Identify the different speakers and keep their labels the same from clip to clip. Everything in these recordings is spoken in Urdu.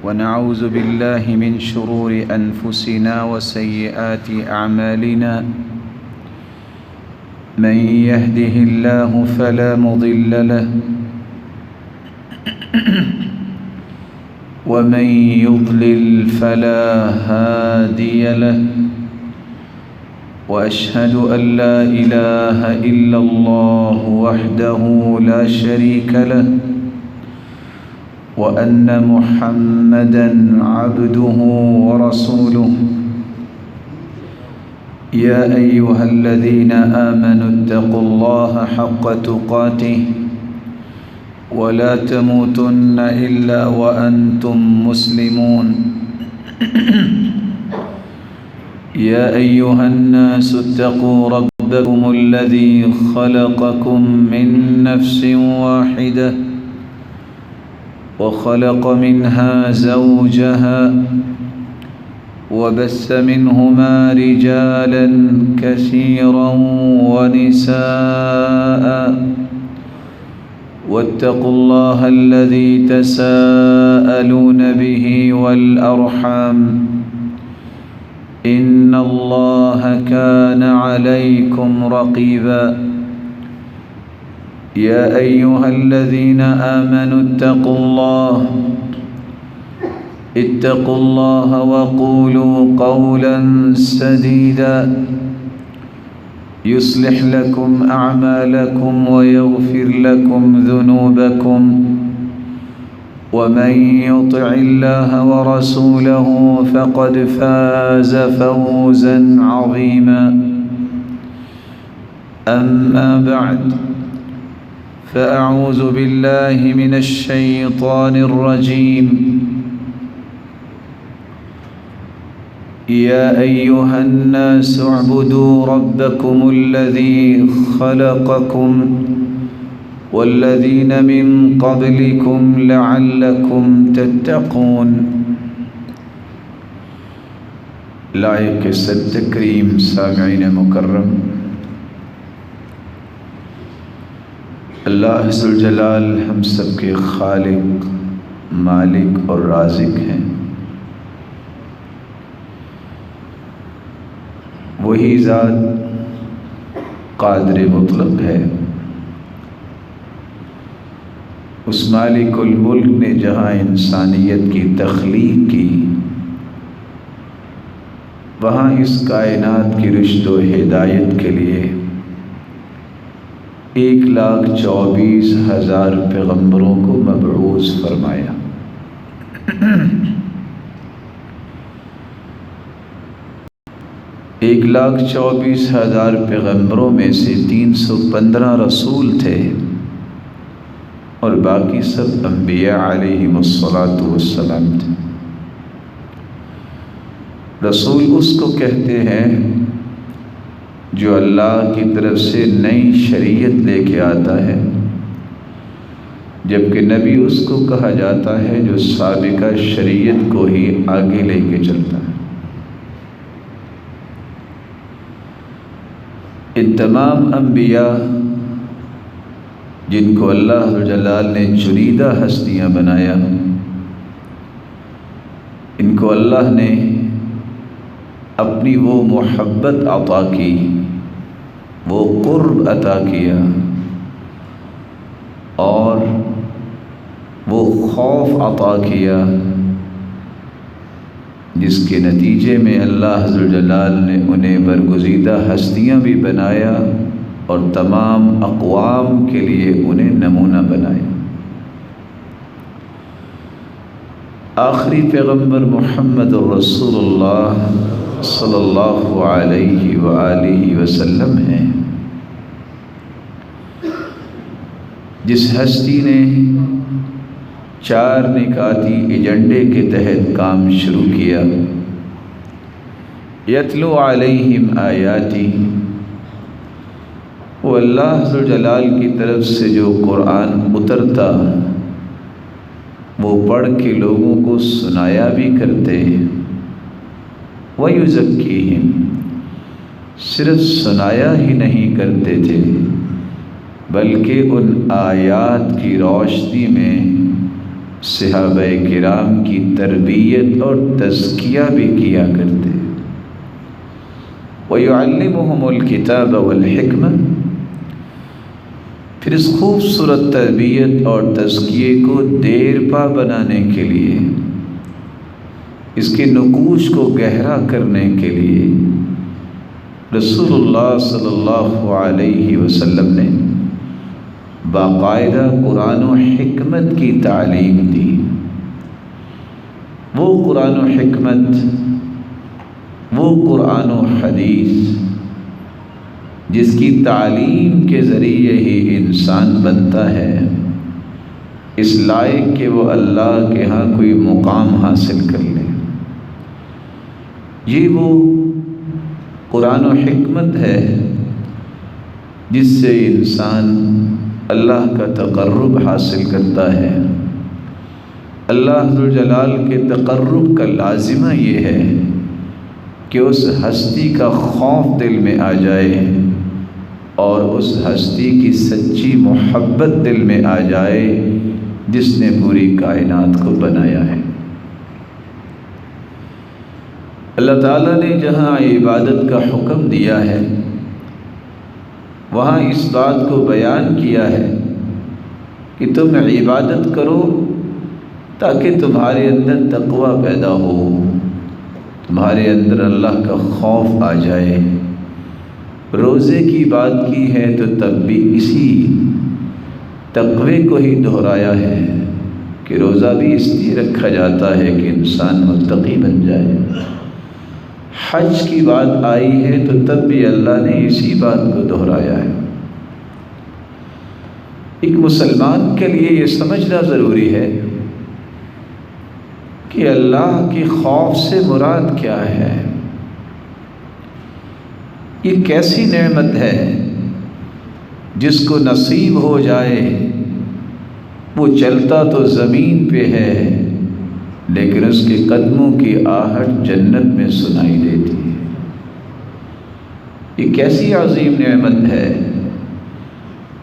Speaker 1: ونعوذ بالله من شرور أنفسنا وسيئات أعمالنا من يهده الله فلا مضل له ومن يضلل فلا هادي له وأشهد أن لا إله إلا الله وحده لا شريك له وأن محمدًا عبده ورسوله يا أيها الذين آمنوا اتقوا الله حق تقاته ولا تموتن إلا وأنتم مسلمون يا أيها الناس اتقوا ربكم الذي خلقكم من نفس واحدة وخلق منها زوجها وبث منهما رجالا كثيرا ونساء واتقوا الله الذي تساءلون به والأرحام إن الله كان عليكم رقيبا يا أيها الذين آمنوا اتقوا الله وقولوا قولا سديدا يصلح لكم أعمالكم ويغفر لكم ذنوبكم ومن يطع الله ورسوله فقد فاز فوزا عظيما أما بعد فأعوذ بالله من الشيطان الرجيم يا أيها الناس اعبدوا ربكم الذي خلقكم والذين من قبلكم لعلكم تتقون لائق صد تکریم سامعین مکرم، اللہ ذوالجلال ہم سب کے خالق، مالک اور رازق ہیں۔ وہی ذات قادر مطلق ہے۔ اس مالک الملک نے جہاں انسانیت کی تخلیق کی، وہاں اس کائنات کی رشد و ہدایت کے لیے 1,24,000 پیغمبروں کو مبعوث فرمایا۔ 1,24,000 پیغمبروں میں سے 315 رسول تھے اور باقی سب انبیاء علیہم الصلاۃ تھے۔ رسول اس کو کہتے ہیں جو اللہ کی طرف سے نئی شریعت لے کے آتا ہے، جبکہ نبی اس کو کہا جاتا ہے جو سابقہ شریعت کو ہی آگے لے کے چلتا ہے۔ ان تمام انبیاء جن کو اللہ جلال نے چنیدہ ہستیاں بنایا، ان کو اللہ نے اپنی وہ محبت عطا کی، وہ قرب عطا کیا اور وہ خوف عطا کیا، جس کے نتیجے میں اللہ ذوالجلال نے انہیں برگزیدہ ہستیاں بھی بنایا اور تمام اقوام کے لیے انہیں نمونہ بنایا۔ آخری پیغمبر محمد الرسول اللہ صلی اللہ علیہ وآلہ وسلم ہیں، جس ہستی نے 4 نکاتی ایجنڈے کے تحت کام شروع کیا۔ یتلو علیہم آیاتی، وہ اللہ ذوالجلال کی طرف سے جو قرآن اترتا وہ پڑھ کے لوگوں کو سنایا بھی کرتے، وَيُزَكِّيهِمْ، صرف سنایا ہی نہیں کرتے تھے بلکہ ان آیات کی روشنی میں صحابہ کرام کی تربیت اور تزکیہ بھی کیا کرتے۔ وَيُعَلِّمُهُمُ الْكِتَابَ وَالْحِكْمَةَ، پھر اس خوبصورت تربیت اور تزکیے کو دیر پا بنانے کے لیے، اس کے نقوش کو گہرا کرنے کے لیے رسول اللہ صلی اللہ علیہ وسلم نے باقاعدہ قرآن و حکمت کی تعلیم دی۔ وہ قرآن و حکمت، وہ قرآن و حدیث جس کی تعلیم کے ذریعے ہی انسان بنتا ہے اس لائق کہ وہ اللہ کے ہاں کوئی مقام حاصل کر لے۔ یہ وہ قرآن و حکمت ہے جس سے انسان اللہ کا تقرب حاصل کرتا ہے۔ اللہ ذو الجلال کے تقرب کا لازمہ یہ ہے کہ اس ہستی کا خوف دل میں آ جائے اور اس ہستی کی سچی محبت دل میں آ جائے جس نے پوری کائنات کو بنایا ہے۔ اللہ تعالیٰ نے جہاں عبادت کا حکم دیا ہے وہاں اس بات کو بیان کیا ہے کہ تم عبادت کرو تاکہ تمہارے اندر تقوی پیدا ہو، تمہارے اندر اللہ کا خوف آ جائے۔ روزے کی بات کی ہے تو تب بھی اسی تقوی کو ہی دہرایا ہے کہ روزہ بھی اس لیے رکھا جاتا ہے کہ انسان متقی بن جائے۔ حج کی بات آئی ہے تو تب بھی اللہ نے اسی بات کو دہرایا ہے۔ ایک مسلمان کے لیے یہ سمجھنا ضروری ہے کہ اللہ کے خوف سے مراد کیا ہے۔ یہ کیسی نعمت ہے جس کو نصیب ہو جائے وہ چلتا تو زمین پہ ہے لیکن اس کے قدموں کی آہٹ جنت میں سنائی دیتی ہے۔ یہ کیسی عظیم نعمت ہے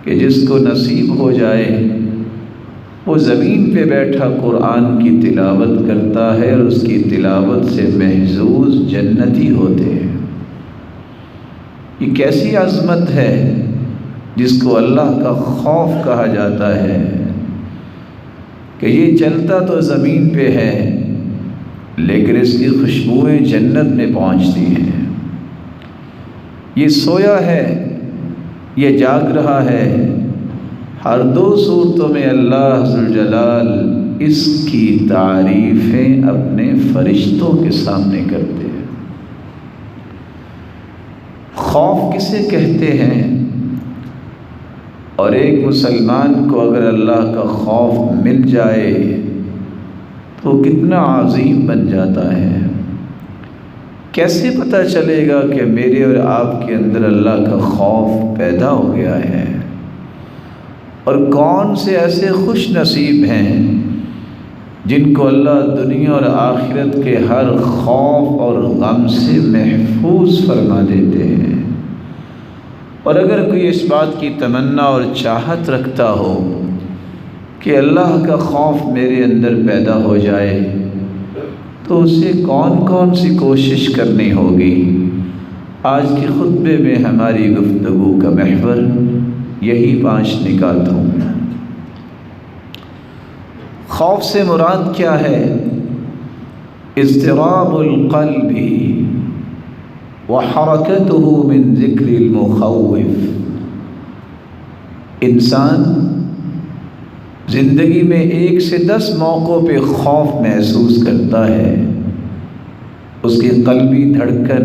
Speaker 1: کہ جس کو نصیب ہو جائے وہ زمین پہ بیٹھا قرآن کی تلاوت کرتا ہے اور اس کی تلاوت سے محظوظ جنتی ہوتے ہیں۔ یہ کیسی عظمت ہے جس کو اللہ کا خوف کہا جاتا ہے کہ یہ چلتا تو زمین پہ ہے لیکن اس کی خوشبوئیں جنت میں پہنچتی ہیں۔ یہ سویا ہے، یہ جاگ رہا ہے، ہر دو صورتوں میں اللہ ذو الجلال اس کی تعریفیں اپنے فرشتوں کے سامنے کرتے ہیں۔ خوف کسے کہتے ہیں؟ اور ایک مسلمان کو اگر اللہ کا خوف مل جائے تو وہ کتنا عظیم بن جاتا ہے۔ کیسے پتہ چلے گا کہ میرے اور آپ کے اندر اللہ کا خوف پیدا ہو گیا ہے؟ اور کون سے ایسے خوش نصیب ہیں جن کو اللہ دنیا اور آخرت کے ہر خوف اور غم سے محفوظ فرما دیتے ہیں۔ اور اگر کوئی اس بات کی تمنا اور چاہت رکھتا ہو کہ اللہ کا خوف میرے اندر پیدا ہو جائے تو اسے کون کون سی کوشش کرنی ہوگی؟ آج کے خطبے میں ہماری گفتگو کا محور یہی 5 نکات ہوں۔ خوف سے مراد کیا ہے؟ اضطراب القلب وحرکتہ من ذکر المخوف۔ انسان زندگی میں 1 سے 10 موقعوں پہ خوف محسوس کرتا ہے، اس کی قلبی دھڑکن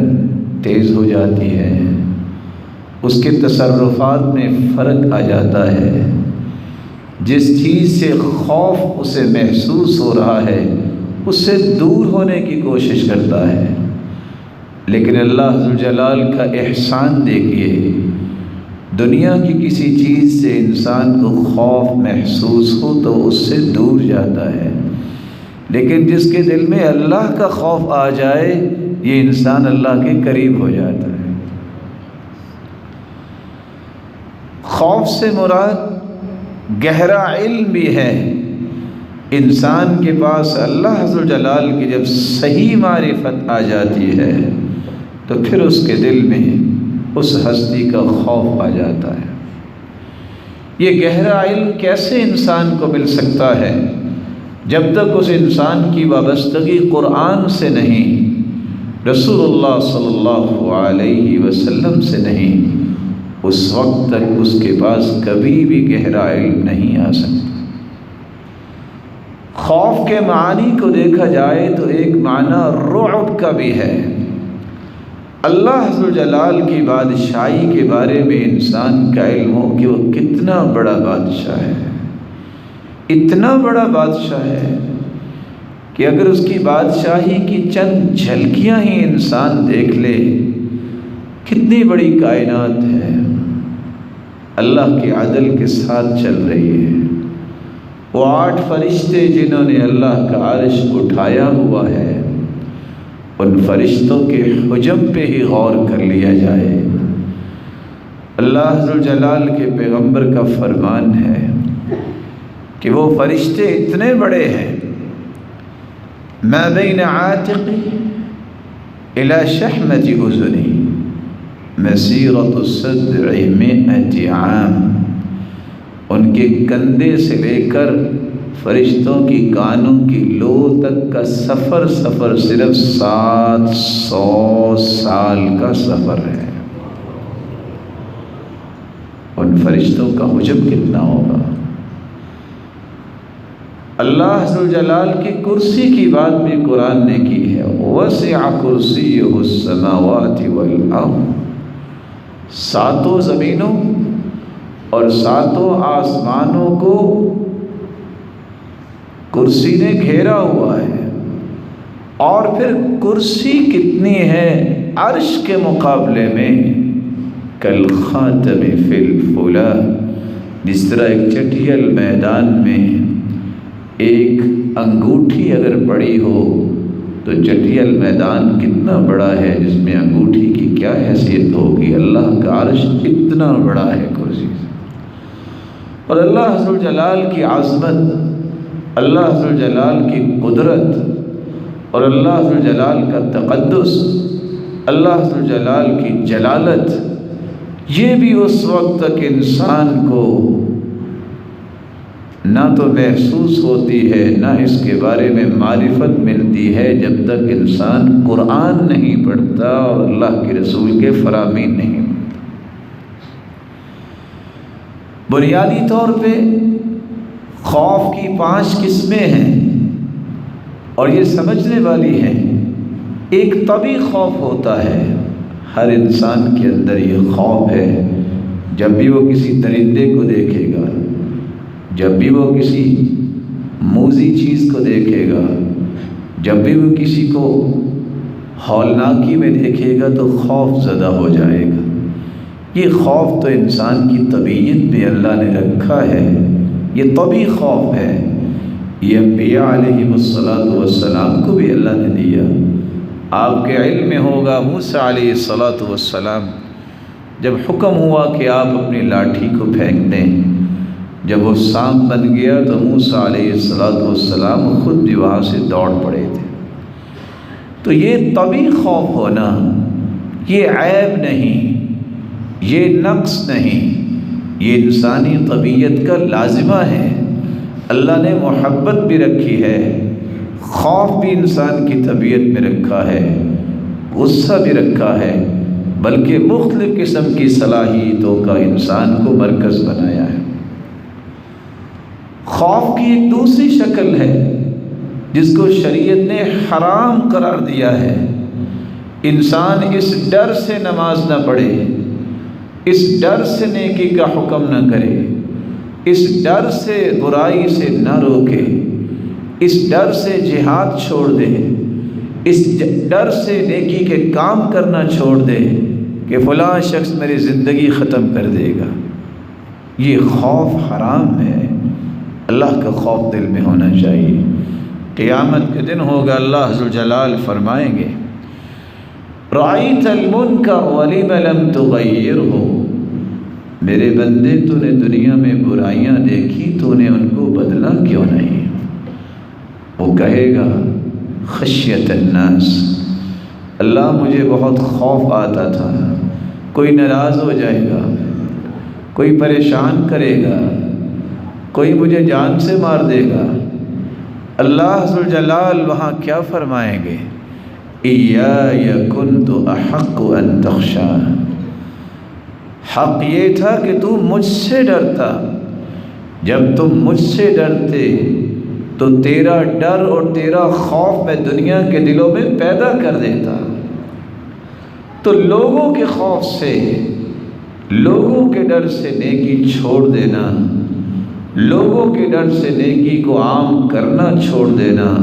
Speaker 1: تیز ہو جاتی ہے، اس کے تصرفات میں فرق آ جاتا ہے، جس چیز سے خوف اسے محسوس ہو رہا ہے اس سے دور ہونے کی کوشش کرتا ہے۔ لیکن اللہ ذو الجلال کا احسان دیکھیے، دنیا کی کسی چیز سے انسان کو خوف محسوس ہو تو اس سے دور جاتا ہے، لیکن جس کے دل میں اللہ کا خوف آ جائے یہ انسان اللہ کے قریب ہو جاتا ہے۔ خوف سے مراد گہرا علم بھی ہے انسان کے پاس اللہ عز و جلال کی جب صحیح معرفت آ جاتی ہے تو پھر اس کے دل میں اس ہستی کا خوف آ جاتا ہے۔ یہ گہرا علم کیسے انسان کو مل سکتا ہے؟ جب تک اس انسان کی وابستگی قرآن سے نہیں، رسول اللہ صلی اللہ علیہ وسلم سے نہیں، اس وقت تک اس کے پاس کبھی بھی گہرا علم نہیں آ سکتا۔ خوف کے معنی کو دیکھا جائے تو ایک معنی رعب کا بھی ہے۔ اللہ عز و جلال کی بادشاہی کے بارے میں انسان کا علم ہو کہ وہ کتنا بڑا بادشاہ ہے، اتنا بڑا بادشاہ ہے کہ اگر اس کی بادشاہی کی چند جھلکیاں ہی انسان دیکھ لے، کتنی بڑی کائنات ہے، اللہ کے عدل کے ساتھ چل رہی ہے۔ وہ 8 فرشتے جنہوں نے اللہ کا عرش اٹھایا ہوا ہے، ان فرشتوں کے حجم پہ ہی غور کر لیا جائے۔ اللہ عز و جلال کے پیغمبر کا فرمان ہے کہ وہ فرشتے اتنے بڑے ہیں، ما بین عاتقی الی شحمۃ اذنی مسیرۃ 700 عام، ان کے کندھے سے لے کر فرشتوں کی کانوں کی لو تک کا سفر صرف 700 سال کا سفر ہے۔ ان فرشتوں کا حجم کتنا ہوگا؟ اللہ عز و جلال کی کرسی کی بات بھی قرآن نے کی ہے، وسع کرسیہ السماوات والارض، 7 زمینوں اور 7 آسمانوں کو کرسی نے گھیرا ہوا ہے۔ اور پھر کرسی کتنی ہے عرش کے مقابلے میں؟ کالخاتم فی الفلا، جس طرح ایک چٹیل میدان میں ایک انگوٹھی اگر پڑی ہو تو چٹیل میدان کتنا بڑا ہے، جس میں انگوٹھی کی کیا حیثیت ہوگی؟ اللہ کا عرش اتنا بڑا ہے کرسی سے۔ اور اللہ عز و جلال کی عظمت، اللہ عز و جلال کی قدرت اور اللہ عز و جلال کا تقدس، اللہ عز و جلال کی جلالت، یہ بھی اس وقت تک انسان کو نہ تو محسوس ہوتی ہے، نہ اس کے بارے میں معرفت ملتی ہے، جب تک انسان قرآن نہیں پڑھتا اور اللہ کے رسول کے فرامین نہیں پڑھتا۔ بنیادی طور پہ خوف کی 5 قسمیں ہیں اور یہ سمجھنے والی ہیں۔ ایک طبعی خوف ہوتا ہے، ہر انسان کے اندر یہ خوف ہے، جب بھی وہ کسی درندے کو دیکھے گا، جب بھی وہ کسی موذی چیز کو دیکھے گا، جب بھی وہ کسی کو ہولناکی میں دیکھے گا تو خوف زدہ ہو جائے گا۔ یہ خوف تو انسان کی طبیعت میں اللہ نے رکھا ہے، یہ طبعی خوف ہے۔ یہ انبیاء علیہ السلام کو بھی اللہ نے دیا۔ آپ کے علم میں ہوگا موسیٰ علیہ السلام جب حکم ہوا کہ آپ اپنی لاٹھی کو پھینک دیں، جب وہ سانپ بن گیا تو موسیٰ علیہ السلام خود بھی وہاں سے دوڑ پڑے تھے۔ تو یہ طبعی خوف ہونا، یہ عیب نہیں، یہ نقص نہیں، یہ انسانی طبیعت کا لازمہ ہے۔ اللہ نے محبت بھی رکھی ہے، خوف بھی انسان کی طبیعت میں رکھا ہے، غصہ بھی رکھا ہے، بلکہ مختلف قسم کی صلاحیتوں کا انسان کو مرکز بنایا ہے۔ خوف کی ایک دوسری شکل ہے جس کو شریعت نے حرام قرار دیا ہے۔ انسان اس ڈر سے نماز نہ پڑھے، اس ڈر سے نیکی کا حکم نہ کرے، اس ڈر سے برائی سے نہ روکے، اس ڈر سے جہاد چھوڑ دے، اس ڈر سے نیکی کے کام کرنا چھوڑ دے کہ فلاں شخص میری زندگی ختم کر دے گا۔ یہ خوف حرام ہے۔ اللہ کا خوف دل میں ہونا چاہیے۔ قیامت کے دن ہوگا، اللہ عز و جلال فرمائیں گے رأیت المنکر ولم لم تغیرہ، میرے بندے تو نے دنیا میں برائیاں دیکھی، تو نے ان کو بدلا کیوں نہیں؟ وہ کہے گا خشیت الناس، اللہ مجھے بہت خوف آتا تھا، کوئی ناراض ہو جائے گا، کوئی پریشان کرے گا، کوئی مجھے جان سے مار دے گا۔ اللہ ذوالجلال وہاں کیا فرمائیں گے؟ ایایا کنت احق ان تخشا، حق یہ تھا کہ تم مجھ سے ڈرتا، جب تم مجھ سے ڈرتے تو تیرا ڈر اور تیرا خوف میں دنیا کے دلوں میں پیدا کر دیتا۔ تو لوگوں کے خوف سے، لوگوں کے ڈر سے نیکی چھوڑ دینا، لوگوں کے ڈر سے نیکی کو عام کرنا چھوڑ دینا،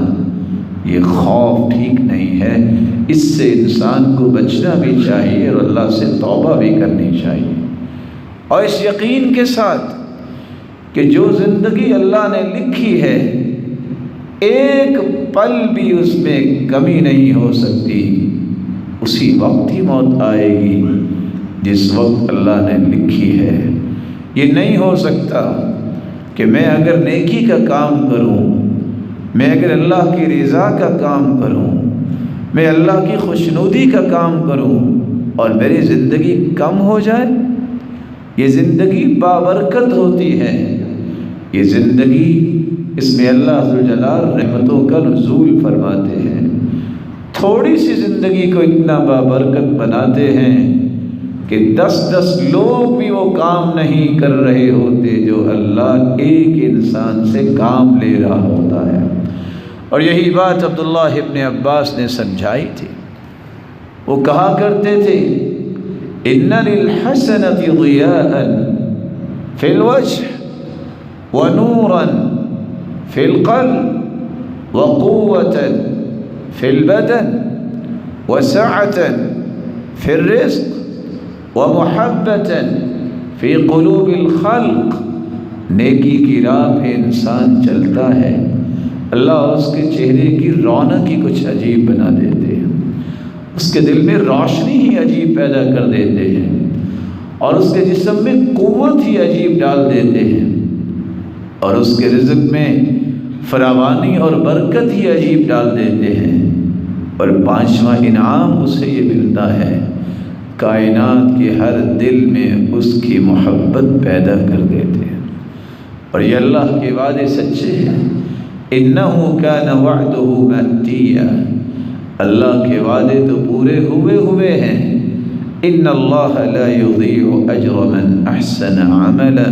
Speaker 1: یہ خوف ٹھیک نہیں ہے۔ اس سے انسان کو بچنا بھی چاہیے اور اللہ سے توبہ بھی کرنی چاہیے، اور اس یقین کے ساتھ کہ جو زندگی اللہ نے لکھی ہے ایک پل بھی اس میں کمی نہیں ہو سکتی، اسی وقت ہی موت آئے گی جس وقت اللہ نے لکھی ہے۔ یہ نہیں ہو سکتا کہ میں اگر نیکی کا کام کروں، میں اگر اللہ کی رضا کا کام کروں، میں اللہ کی خوشنودی کا کام کروں اور میری زندگی کم ہو جائے۔ یہ زندگی بابرکت ہوتی ہے، یہ زندگی، اس میں اللہ ذوالجلال رحمتوں کا نزول فرماتے ہیں۔ تھوڑی سی زندگی کو اتنا بابرکت بناتے ہیں کہ 10 لوگ بھی وہ کام نہیں کر رہے ہوتے جو اللہ ایک انسان سے کام لے رہا ہوتا ہے۔ اور یہی بات عبداللہ ابن عباس نے سمجھائی تھی۔ وہ کہا کرتے تھے ان للحسنۃ ضیاء فی الوجہ ونورا فی القلب وقوة فی البدن وسعة فی الرزق ومحبة فی قلوب الخلق۔ نیکی کی راہ پہ انسان چلتا ہے، اللہ اس کے چہرے کی رونق ہی کچھ عجیب بنا دیتے ہیں، اس کے دل میں روشنی ہی عجیب پیدا کر دیتے ہیں، اور اس کے جسم میں قوت ہی عجیب ڈال دیتے ہیں، اور اس کے رزق میں فراوانی اور برکت ہی عجیب ڈال دیتے ہیں۔ اور 5واں انعام اسے یہ ملتا ہے، کائنات کے ہر دل میں اس کی محبت پیدا کر دیتے ہیں۔ اور یہ اللہ کے وعدے سچے ہیں، اِنَّهُ كَانَ وَعْدُهُ مَأْتِيًّا، اللہ کے وعدے تو پورے ہوئے ہیں۔ إِنَّ اللَّهَ لَا يُضِيعُ أَجْرَ مَنْ أَحْسَنَ عَمَلًا،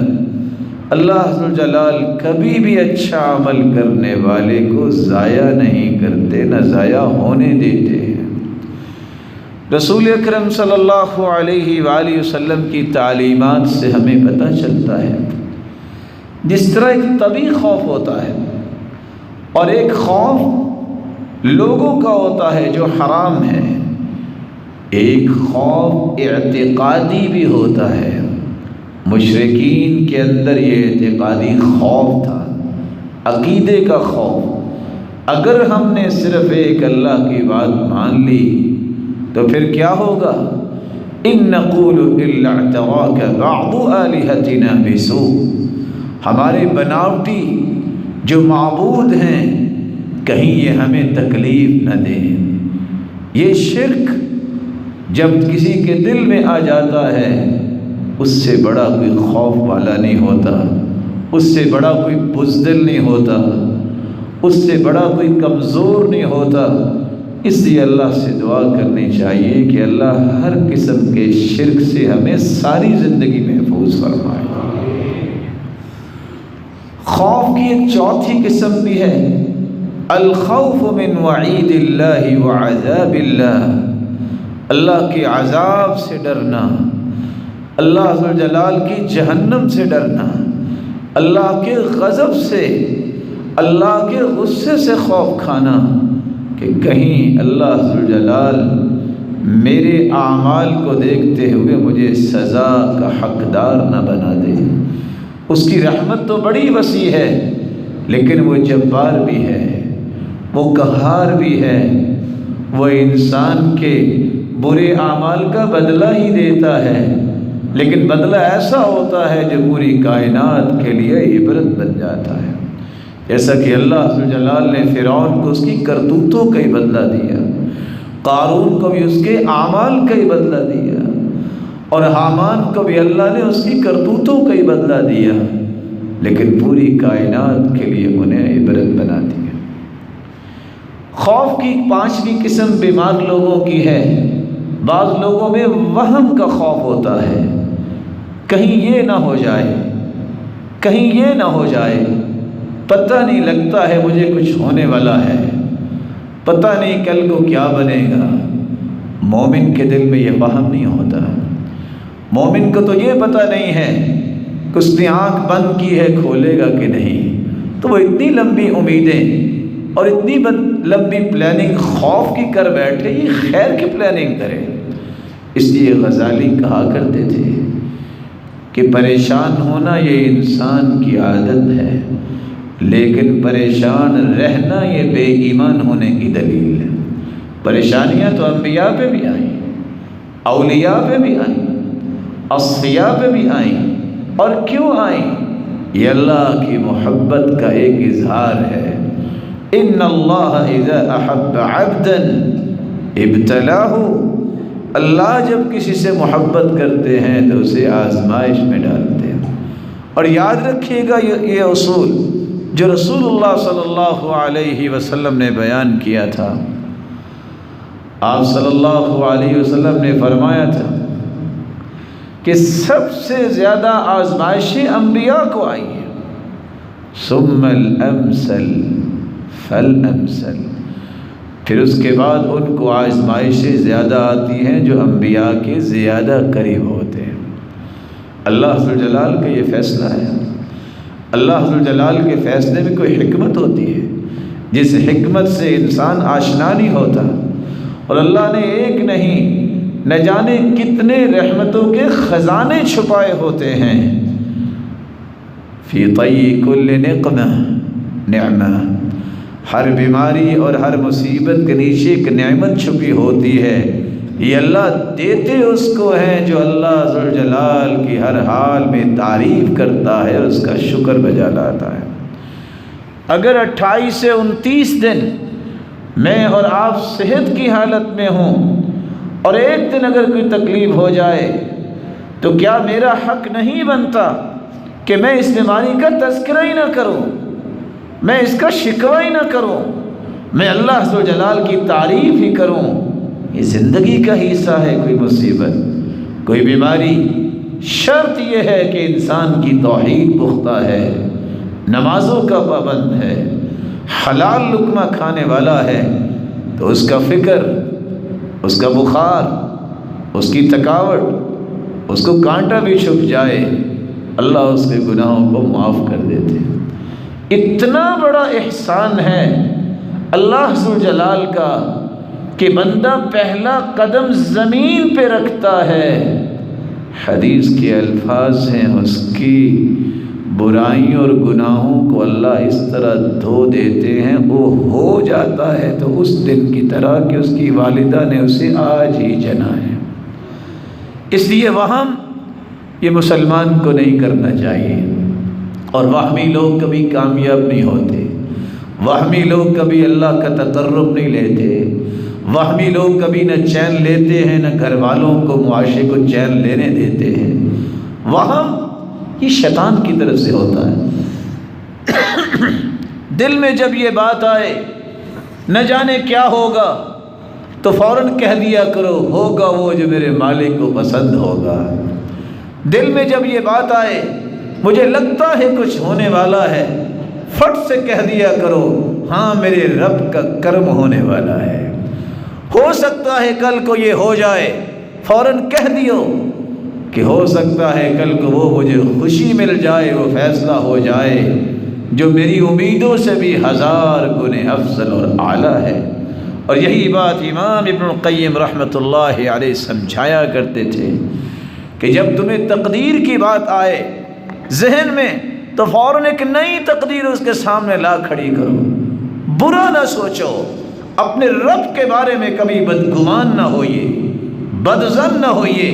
Speaker 1: اللہ ذوالجلال کبھی بھی اچھا عمل کرنے والے کو ضائع نہیں کرتے، نہ ضائع ہونے دیتے ہیں۔ رسول اکرم صلی اللہ علیہ وآلہ وسلم کی تعلیمات سے ہمیں پتہ چلتا ہے، جس طرح ایک طبعی خوف ہوتا ہے اور ایک خوف لوگوں کا ہوتا ہے جو حرام ہے، ایک خوف اعتقادی بھی ہوتا ہے۔ مشرکین کے اندر یہ اعتقادی خوف تھا، عقیدے کا خوف۔ اگر ہم نے صرف ایک اللہ کی بات مان لی تو پھر کیا ہوگا؟ إِن نَقُولُ إِلَّا اعْتَرَاكَ بَعْضُ آلِهَتِنَا بِسُوءٍ، ہمارے بناوٹی جو معبود ہیں کہیں یہ ہمیں تکلیف نہ دیں۔ یہ شرک جب کسی کے دل میں آ جاتا ہے، اس سے بڑا کوئی خوف والا نہیں ہوتا، اس سے بڑا کوئی بزدل نہیں ہوتا، اس سے بڑا کوئی کمزور نہیں ہوتا۔ اس لیے اللہ سے دعا کرنی چاہیے کہ اللہ ہر قسم کے شرک سے ہمیں ساری زندگی محفوظ فرمائے۔ خوف کی ایک چوتھی قسم بھی ہے، الخوف من وعید اللہ وعذاب اللہ، اللہ کے عذاب سے ڈرنا، اللہ ذوالجلال کی جہنم سے ڈرنا، اللہ کے غضب سے، اللہ کے غصے سے خوف کھانا کہ کہیں اللہ ذوالجلال میرے اعمال کو دیکھتے ہوئے مجھے سزا کا حقدار نہ بنا دے۔ اس کی رحمت تو بڑی وسیع ہے، لیکن وہ جبار بھی ہے، وہ قہار بھی ہے، وہ انسان کے برے اعمال کا بدلہ ہی دیتا ہے، لیکن بدلہ ایسا ہوتا ہے جو پوری کائنات کے لیے عبرت بن جاتا ہے۔ جیسا کہ اللہ ذوالجلال نے فرعون کو اس کی کرتوتوں کا ہی بدلہ دیا، قارون کو بھی اس کے اعمال کا ہی بدلہ دیا، اور حامان کو بھی اللہ نے اس کی کرتوتوں کا ہی بدلہ دیا، لیکن پوری کائنات کے لیے انہیں عبرت بنا دیا۔ خوف کی 5ویں قسم بیمار لوگوں کی ہے۔ بعض لوگوں میں وہم کا خوف ہوتا ہے، کہیں یہ نہ ہو جائے، کہیں یہ نہ ہو جائے، پتہ نہیں لگتا ہے مجھے کچھ ہونے والا ہے، پتہ نہیں کل کو کیا بنے گا۔ مومن کے دل میں یہ وہم نہیں ہوتا۔ مومن کو تو یہ پتہ نہیں ہے کہ اس نے آنکھ بند کی ہے کھولے گا کہ نہیں، تو وہ اتنی لمبی امیدیں اور اتنی لمبی پلاننگ خوف کی کر بیٹھے، یہ خیر کی پلاننگ کرے۔ اس لیے غزالی کہا کرتے تھے کہ پریشان ہونا یہ انسان کی عادت ہے، لیکن پریشان رہنا یہ بے ایمان ہونے کی دلیل ہے۔ پریشانیاں تو انبیاء پہ بھی آئیں، اولیاء پہ بھی آئیں، اصفیاء پہ بھی آئیں، اور کیوں آئیں؟ یہ اللہ کی محبت کا ایک اظہار ہے۔ ان اللہ اذا احب عبدا ابتلاہ، اللہ جب کسی سے محبت کرتے ہیں تو اسے آزمائش میں ڈالتے ہیں۔ اور یاد رکھیے گا یہ اصول جو رسول اللہ صلی اللہ علیہ وسلم نے بیان کیا تھا۔ آپ صلی اللہ علیہ وسلم نے فرمایا تھا کہ سب سے زیادہ آزمائشیں انبیاء کو آئی ہیں، ثم الامثل فالامثل، پھر اس کے بعد ان کو آزمائشیں زیادہ آتی ہیں جو انبیاء کے زیادہ قریب ہوتے ہیں۔ اللہ ذوالجلال کا یہ فیصلہ ہے۔ اللہ ذوالجلال کے فیصلے میں کوئی حکمت ہوتی ہے جس حکمت سے انسان آشنا نہیں ہوتا، اور اللہ نے ایک نہیں نہ جانے کتنے رحمتوں کے خزانے چھپائے ہوتے ہیں۔ فی طی کل نقمہ نعمہ، ہر بیماری اور ہر مصیبت کے نیچے ایک نعمت چھپی ہوتی ہے۔ یہ اللہ دیتے اس کو ہیں جو اللہ ذوالجلال کی ہر حال میں تعریف کرتا ہے اور اس کا شکر بجا لاتا ہے۔ اگر 28 سے 29 دن میں اور آپ صحت کی حالت میں ہوں، اور ایک دن اگر کوئی تکلیف ہو جائے تو کیا میرا حق نہیں بنتا کہ میں اس بیماری کا تذکرہ ہی نہ کروں، میں اس کا شکوہ ہی نہ کروں، میں اللہ ذوالجلال کی تعریف ہی کروں؟ یہ زندگی کا حصہ ہے۔ کوئی مصیبت، کوئی بیماری، شرط یہ ہے کہ انسان کی توحید پختہ ہے، نمازوں کا پابند ہے، حلال لقمہ کھانے والا ہے، تو اس کا فکر، اس کا بخار، اس کی تھکاوٹ، اس کو کانٹا بھی چھپ جائے، اللہ اس کے گناہوں کو معاف کر دیتے۔ اتنا بڑا احسان ہے اللہ ذوالجلال کا کہ بندہ پہلا قدم زمین پہ رکھتا ہے، حدیث کے الفاظ ہیں، اس کی برائیوں اور گناہوں کو اللہ اس طرح دھو دیتے ہیں، وہ ہو جاتا ہے تو اس دن کی طرح کہ اس کی والدہ نے اسے آج ہی جنا ہے۔ اس لیے وہم یہ مسلمان کو نہیں کرنا چاہیے، اور وہمی لوگ کبھی کامیاب نہیں ہوتے، وہمی لوگ کبھی اللہ کا تقرب نہیں لیتے، وہمی لوگ کبھی نہ چین لیتے ہیں، نہ گھر والوں کو، معاشرے کو چین لینے دیتے ہیں۔ وہم یہ شیطان کی طرف سے ہوتا ہے۔ دل میں جب یہ بات آئے نہ جانے کیا ہوگا تو فوراً کہہ دیا کرو ہوگا وہ جو میرے مالک کو پسند ہوگا۔ دل میں جب یہ بات آئے مجھے لگتا ہے کچھ ہونے والا ہے، فٹ سے کہہ دیا کرو ہاں میرے رب کا کرم ہونے والا ہے، ہو سکتا ہے کل کو یہ ہو جائے، فوراً کہہ دیو کہ ہو سکتا ہے کل کو وہ مجھے خوشی مل جائے، وہ فیصلہ ہو جائے جو میری امیدوں سے بھی 1000 گنے افضل اور اعلیٰ ہے۔ اور یہی بات امام ابن القیم رحمۃ اللہ علیہ سمجھایا کرتے تھے کہ جب تمہیں تقدیر کی بات آئے ذہن میں تو فوراً ایک نئی تقدیر اس کے سامنے لا کھڑی کرو، برا نہ سوچو، اپنے رب کے بارے میں کبھی بدگمان نہ ہوئیے، بدظن نہ ہوئیے،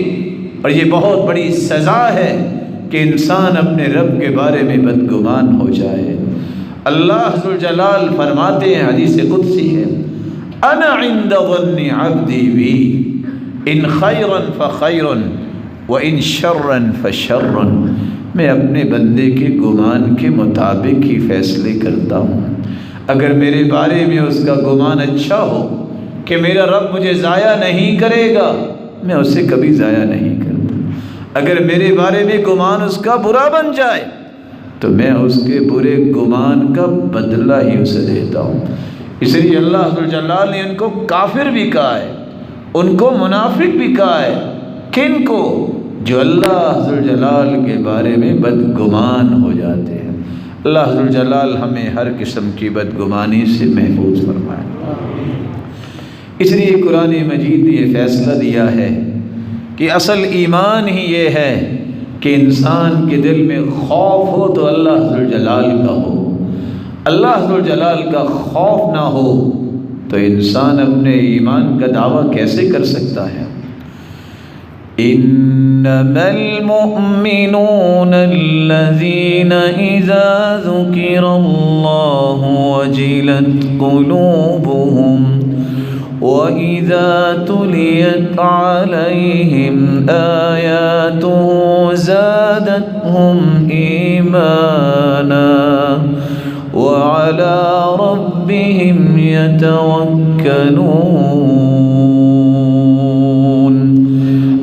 Speaker 1: اور یہ بہت بڑی سزا ہے کہ انسان اپنے رب کے بارے میں بدگمان ہو جائے۔ اللہ ذوالجلال فرماتے ہیں، حدیث قدسی ہے، انا عند ظن عبدی بی ان خیرا فخیر وان شرا فشر، میں اپنے بندے کے گمان کے مطابق ہی فیصلے کرتا ہوں۔ اگر میرے بارے میں اس کا گمان اچھا ہو کہ میرا رب مجھے ضائع نہیں کرے گا، میں اسے کبھی ضائع نہیں کرتا۔ اگر میرے بارے میں گمان اس کا برا بن جائے تو میں اس کے برے گمان کا بدلہ ہی اسے دیتا ہوں۔ اس لیے اللہ ذوالجلال نے ان کو کافر بھی کہا ہے، ان کو منافق بھی کہا ہے۔ کن کو؟ جو اللہ ذوالجلال کے بارے میں بدگمان ہو جاتے ہیں۔ اللہ ذوالجلال ہمیں ہر قسم کی بدگمانی سے محفوظ فرمائے۔ اس لیے قرآن مجید نے یہ فیصلہ دیا ہے کہ اصل ایمان ہی یہ ہے کہ انسان کے دل میں خوف ہو تو اللہ ذوالجلال کا ہو۔ اللہ ذوالجلال کا خوف نہ ہو تو انسان اپنے ایمان کا دعویٰ کیسے کر سکتا ہے؟ انما المؤمنون الذين اذا ذكر الله وجلت قلوبهم وَإِذَا تُلِيَتْ عَلَيْهِمْ آيَاتُهُ زَادَتْهُمْ إِيمَانًا وَعَلَى رَبِّهِمْ يَتَوَكَّلُونَ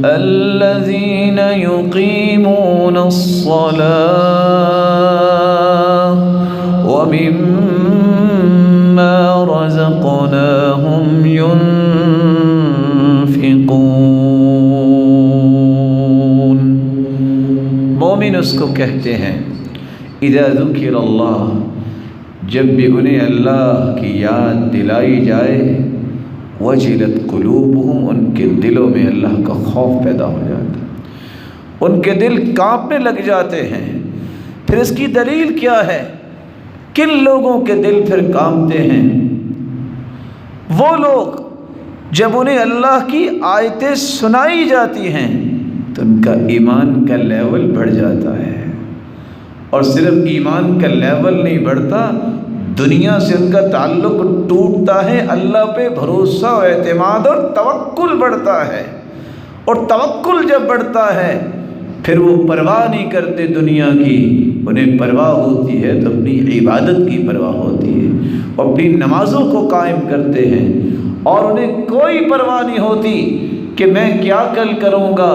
Speaker 1: الَّذِينَ يُقِيمُونَ الصَّلَاةَ وَمِمَّا رَزَقْنَاهُمْ ينفقون۔ مومن اس کو کہتے ہیں اذا ذکر اللہ، جب بھی انہیں اللہ کی یاد دلائی جائے، وجلت قلوبہم، ان کے دلوں میں اللہ کا خوف پیدا ہو جاتا ہے، ان کے دل کانپنے لگ جاتے ہیں۔ پھر اس کی دلیل کیا ہے؟ کن لوگوں کے دل پھر کانپتے ہیں؟ وہ لوگ جب انہیں اللہ کی آیتیں سنائی جاتی ہیں تو ان کا ایمان کا لیول بڑھ جاتا ہے، اور صرف ایمان کا لیول نہیں بڑھتا، دنیا سے ان کا تعلق ٹوٹتا ہے، اللہ پہ بھروسہ و اعتماد اور توکل بڑھتا ہے۔ اور توکل جب بڑھتا ہے پھر وہ پرواہ نہیں کرتے دنیا کی، انہیں پرواہ ہوتی ہے تو اپنی عبادت کی پرواہ ہوتی ہے، وہ اپنی نمازوں کو قائم کرتے ہیں، اور انہیں کوئی پرواہ نہیں ہوتی کہ میں کیا کل کروں گا۔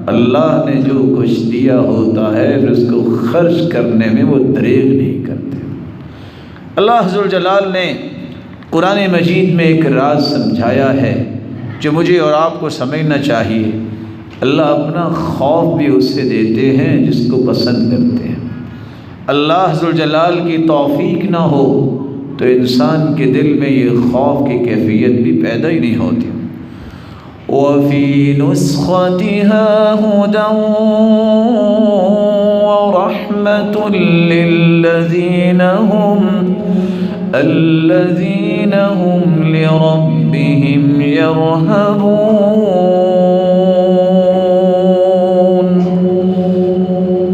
Speaker 1: اللہ نے جو کچھ دیا ہوتا ہے پھر اس کو خرچ کرنے میں وہ دریغ نہیں کرتے۔ اللہ ذوالجلال نے قرآن مجید میں ایک راز سمجھایا ہے جو مجھے اور آپ کو سمجھنا چاہیے۔ اللہ اپنا خوف بھی اس سے دیتے ہیں جس کو پسند کرتے ہیں۔ اللہ ذوالجلال کی توفیق نہ ہو تو انسان کے دل میں یہ خوف کی کیفیت بھی پیدا ہی نہیں ہوتی۔ وَفِي نُسْخَتِهَا هُدًى وَرَحْمَةٌ الَّذِينَ هُمْ لِرَبِّهِمْ يَرْهَبُونَ۔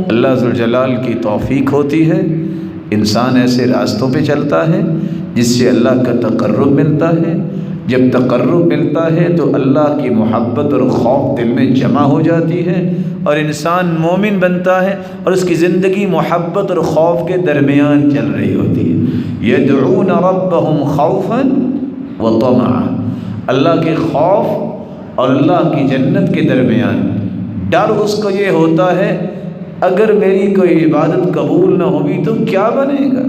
Speaker 1: اللہ ذوالجلال کی توفیق ہوتی ہے، انسان ایسے راستوں پہ چلتا ہے جس سے اللہ کا تقرب ملتا ہے۔ جب تقرب ملتا ہے تو اللہ کی محبت اور خوف دل میں جمع ہو جاتی ہے، اور انسان مومن بنتا ہے، اور اس کی زندگی محبت اور خوف کے درمیان چل رہی ہوتی ہے۔ یدعون ربهم خوفا وطمعا، اللہ کے خوف اور اللہ کی جنت کے درمیان ڈر اس کو یہ ہوتا ہے اگر میری کوئی عبادت قبول نہ ہوگی تو کیا بنے گا،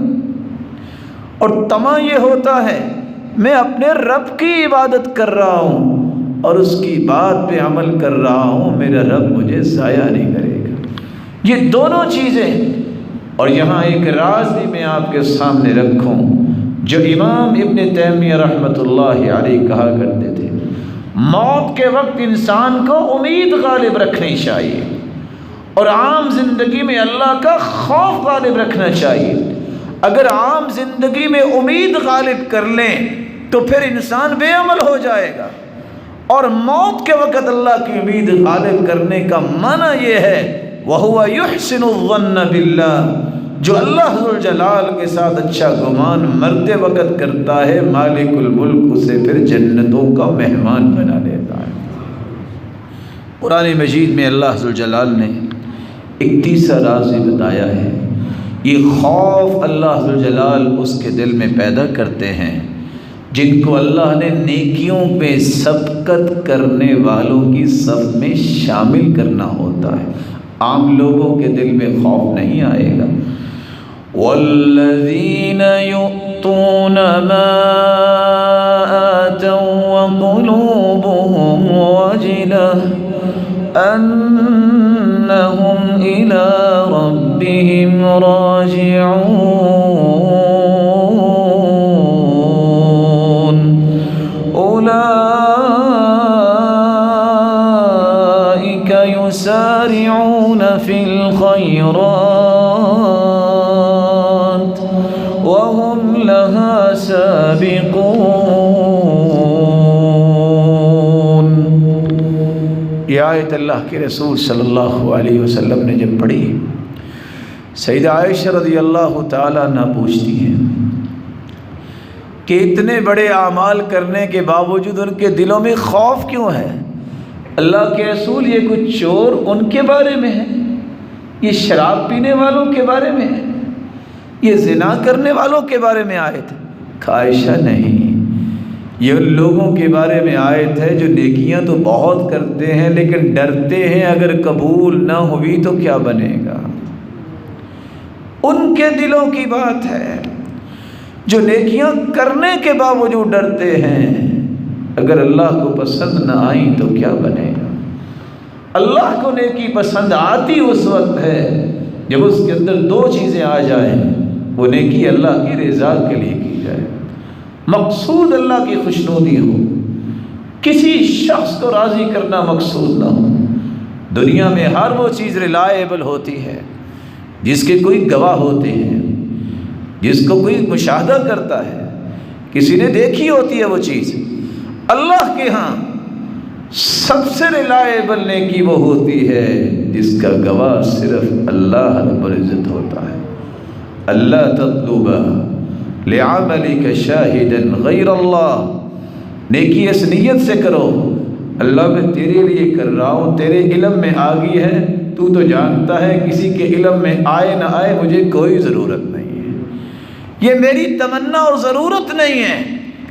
Speaker 1: اور طمع یہ ہوتا ہے میں اپنے رب کی عبادت کر رہا ہوں اور اس کی بات پہ عمل کر رہا ہوں، میرا رب مجھے ضائع نہیں کرے گا۔ یہ دونوں چیزیں، اور یہاں ایک راز بھی میں آپ کے سامنے رکھوں جو امام ابن تیمیہ رحمۃ اللہ علیہ کہا کرتے تھے، موت کے وقت انسان کو امید غالب رکھنی چاہیے، اور عام زندگی میں اللہ کا خوف غالب رکھنا چاہیے۔ اگر عام زندگی میں امید غالب کر لیں تو پھر انسان بے عمل ہو جائے گا، اور موت کے وقت اللہ کی امید غالب کرنے کا معنی یہ ہے وَهُوَ يُحْسِنُ الظَّنَّ بِاللَّهِ، جو اللہ ذوالجلال کے ساتھ اچھا گمان مرتے وقت کرتا ہے، مالک الملک اسے پھر جنتوں کا مہمان بنا لیتا ہے۔ قرآن مجید میں اللہ ذوالجلال نے ایک تیسرا راز بھی بتایا ہے۔ یہ خوف اللہ ذوالجلال اس کے دل میں پیدا کرتے ہیں جن کو اللہ نے نیکیوں پہ سبقت کرنے والوں کی صف میں شامل کرنا ہوتا ہے۔ عام لوگوں کے دل میں خوف نہیں آئے گا۔ وَالَّذِينَ يُؤْتُونَ مَا آتَوا وَقُلُوبُهُمْ وَجِلَةٌ أَنَّهُمْ إِلَىٰ رَبِّهِمْ رَاجِعُونَ أُولَٰئِكَ يُسَارِعُونَ فِي الْخَيْرَاتِ وَهُمْ لَهَا سَابِقُونَ۔ یہ آیت اللہ کے رسول صلی اللہ علیہ وسلم نے جب پڑھی، سیدہ عائشہ رضی اللہ تعالیٰ عنہ پوچھتی ہیں کہ اتنے بڑے اعمال کرنے کے باوجود ان کے دلوں میں خوف کیوں ہے؟ اللہ کے رسول، یہ کچھ چور ان کے بارے میں ہے، یہ شراب پینے والوں کے بارے میں ہے، یہ زنا کرنے والوں کے بارے میں آیت ہے؟ عائشہ نہیں، یہ ان لوگوں کے بارے میں آیت ہے جو نیکیاں تو بہت کرتے ہیں لیکن ڈرتے ہیں اگر قبول نہ ہوئی تو کیا بنے گا۔ ان کے دلوں کی بات ہے جو نیکیاں کرنے کے باوجود ڈرتے ہیں اگر اللہ کو پسند نہ آئیں تو کیا بنے گا۔ اللہ کو نیکی پسند آتی اس وقت ہے جب اس کے اندر دو چیزیں آ جائیں، وہ نیکی اللہ کی رضا کے لیے کی جائے، مقصود اللہ کی خوشنودی ہو، کسی شخص کو راضی کرنا مقصود نہ ہو۔ دنیا میں ہر وہ چیز ریلائبل ہوتی ہے جس کے کوئی گواہ ہوتے ہیں، جس کو کوئی مشاہدہ کرتا ہے، کسی نے دیکھی ہوتی ہے وہ چیز۔ اللہ کے ہاں سب سے ریلائبل نیکی وہ ہوتی ہے جس کا گواہ صرف اللہ رب العزت ہوتا ہے۔ اللہ تطلب لعملک شاہدا غیر اللہ، نیکی اس نیت سے کرو، اللہ میں تیرے لیے کر رہا ہوں، تیرے علم میں آ گئی ہے، تو جانتا ہے، کسی کے علم میں آئے نہ آئے مجھے کوئی ضرورت نہیں ہے، یہ میری تمنا اور ضرورت نہیں ہے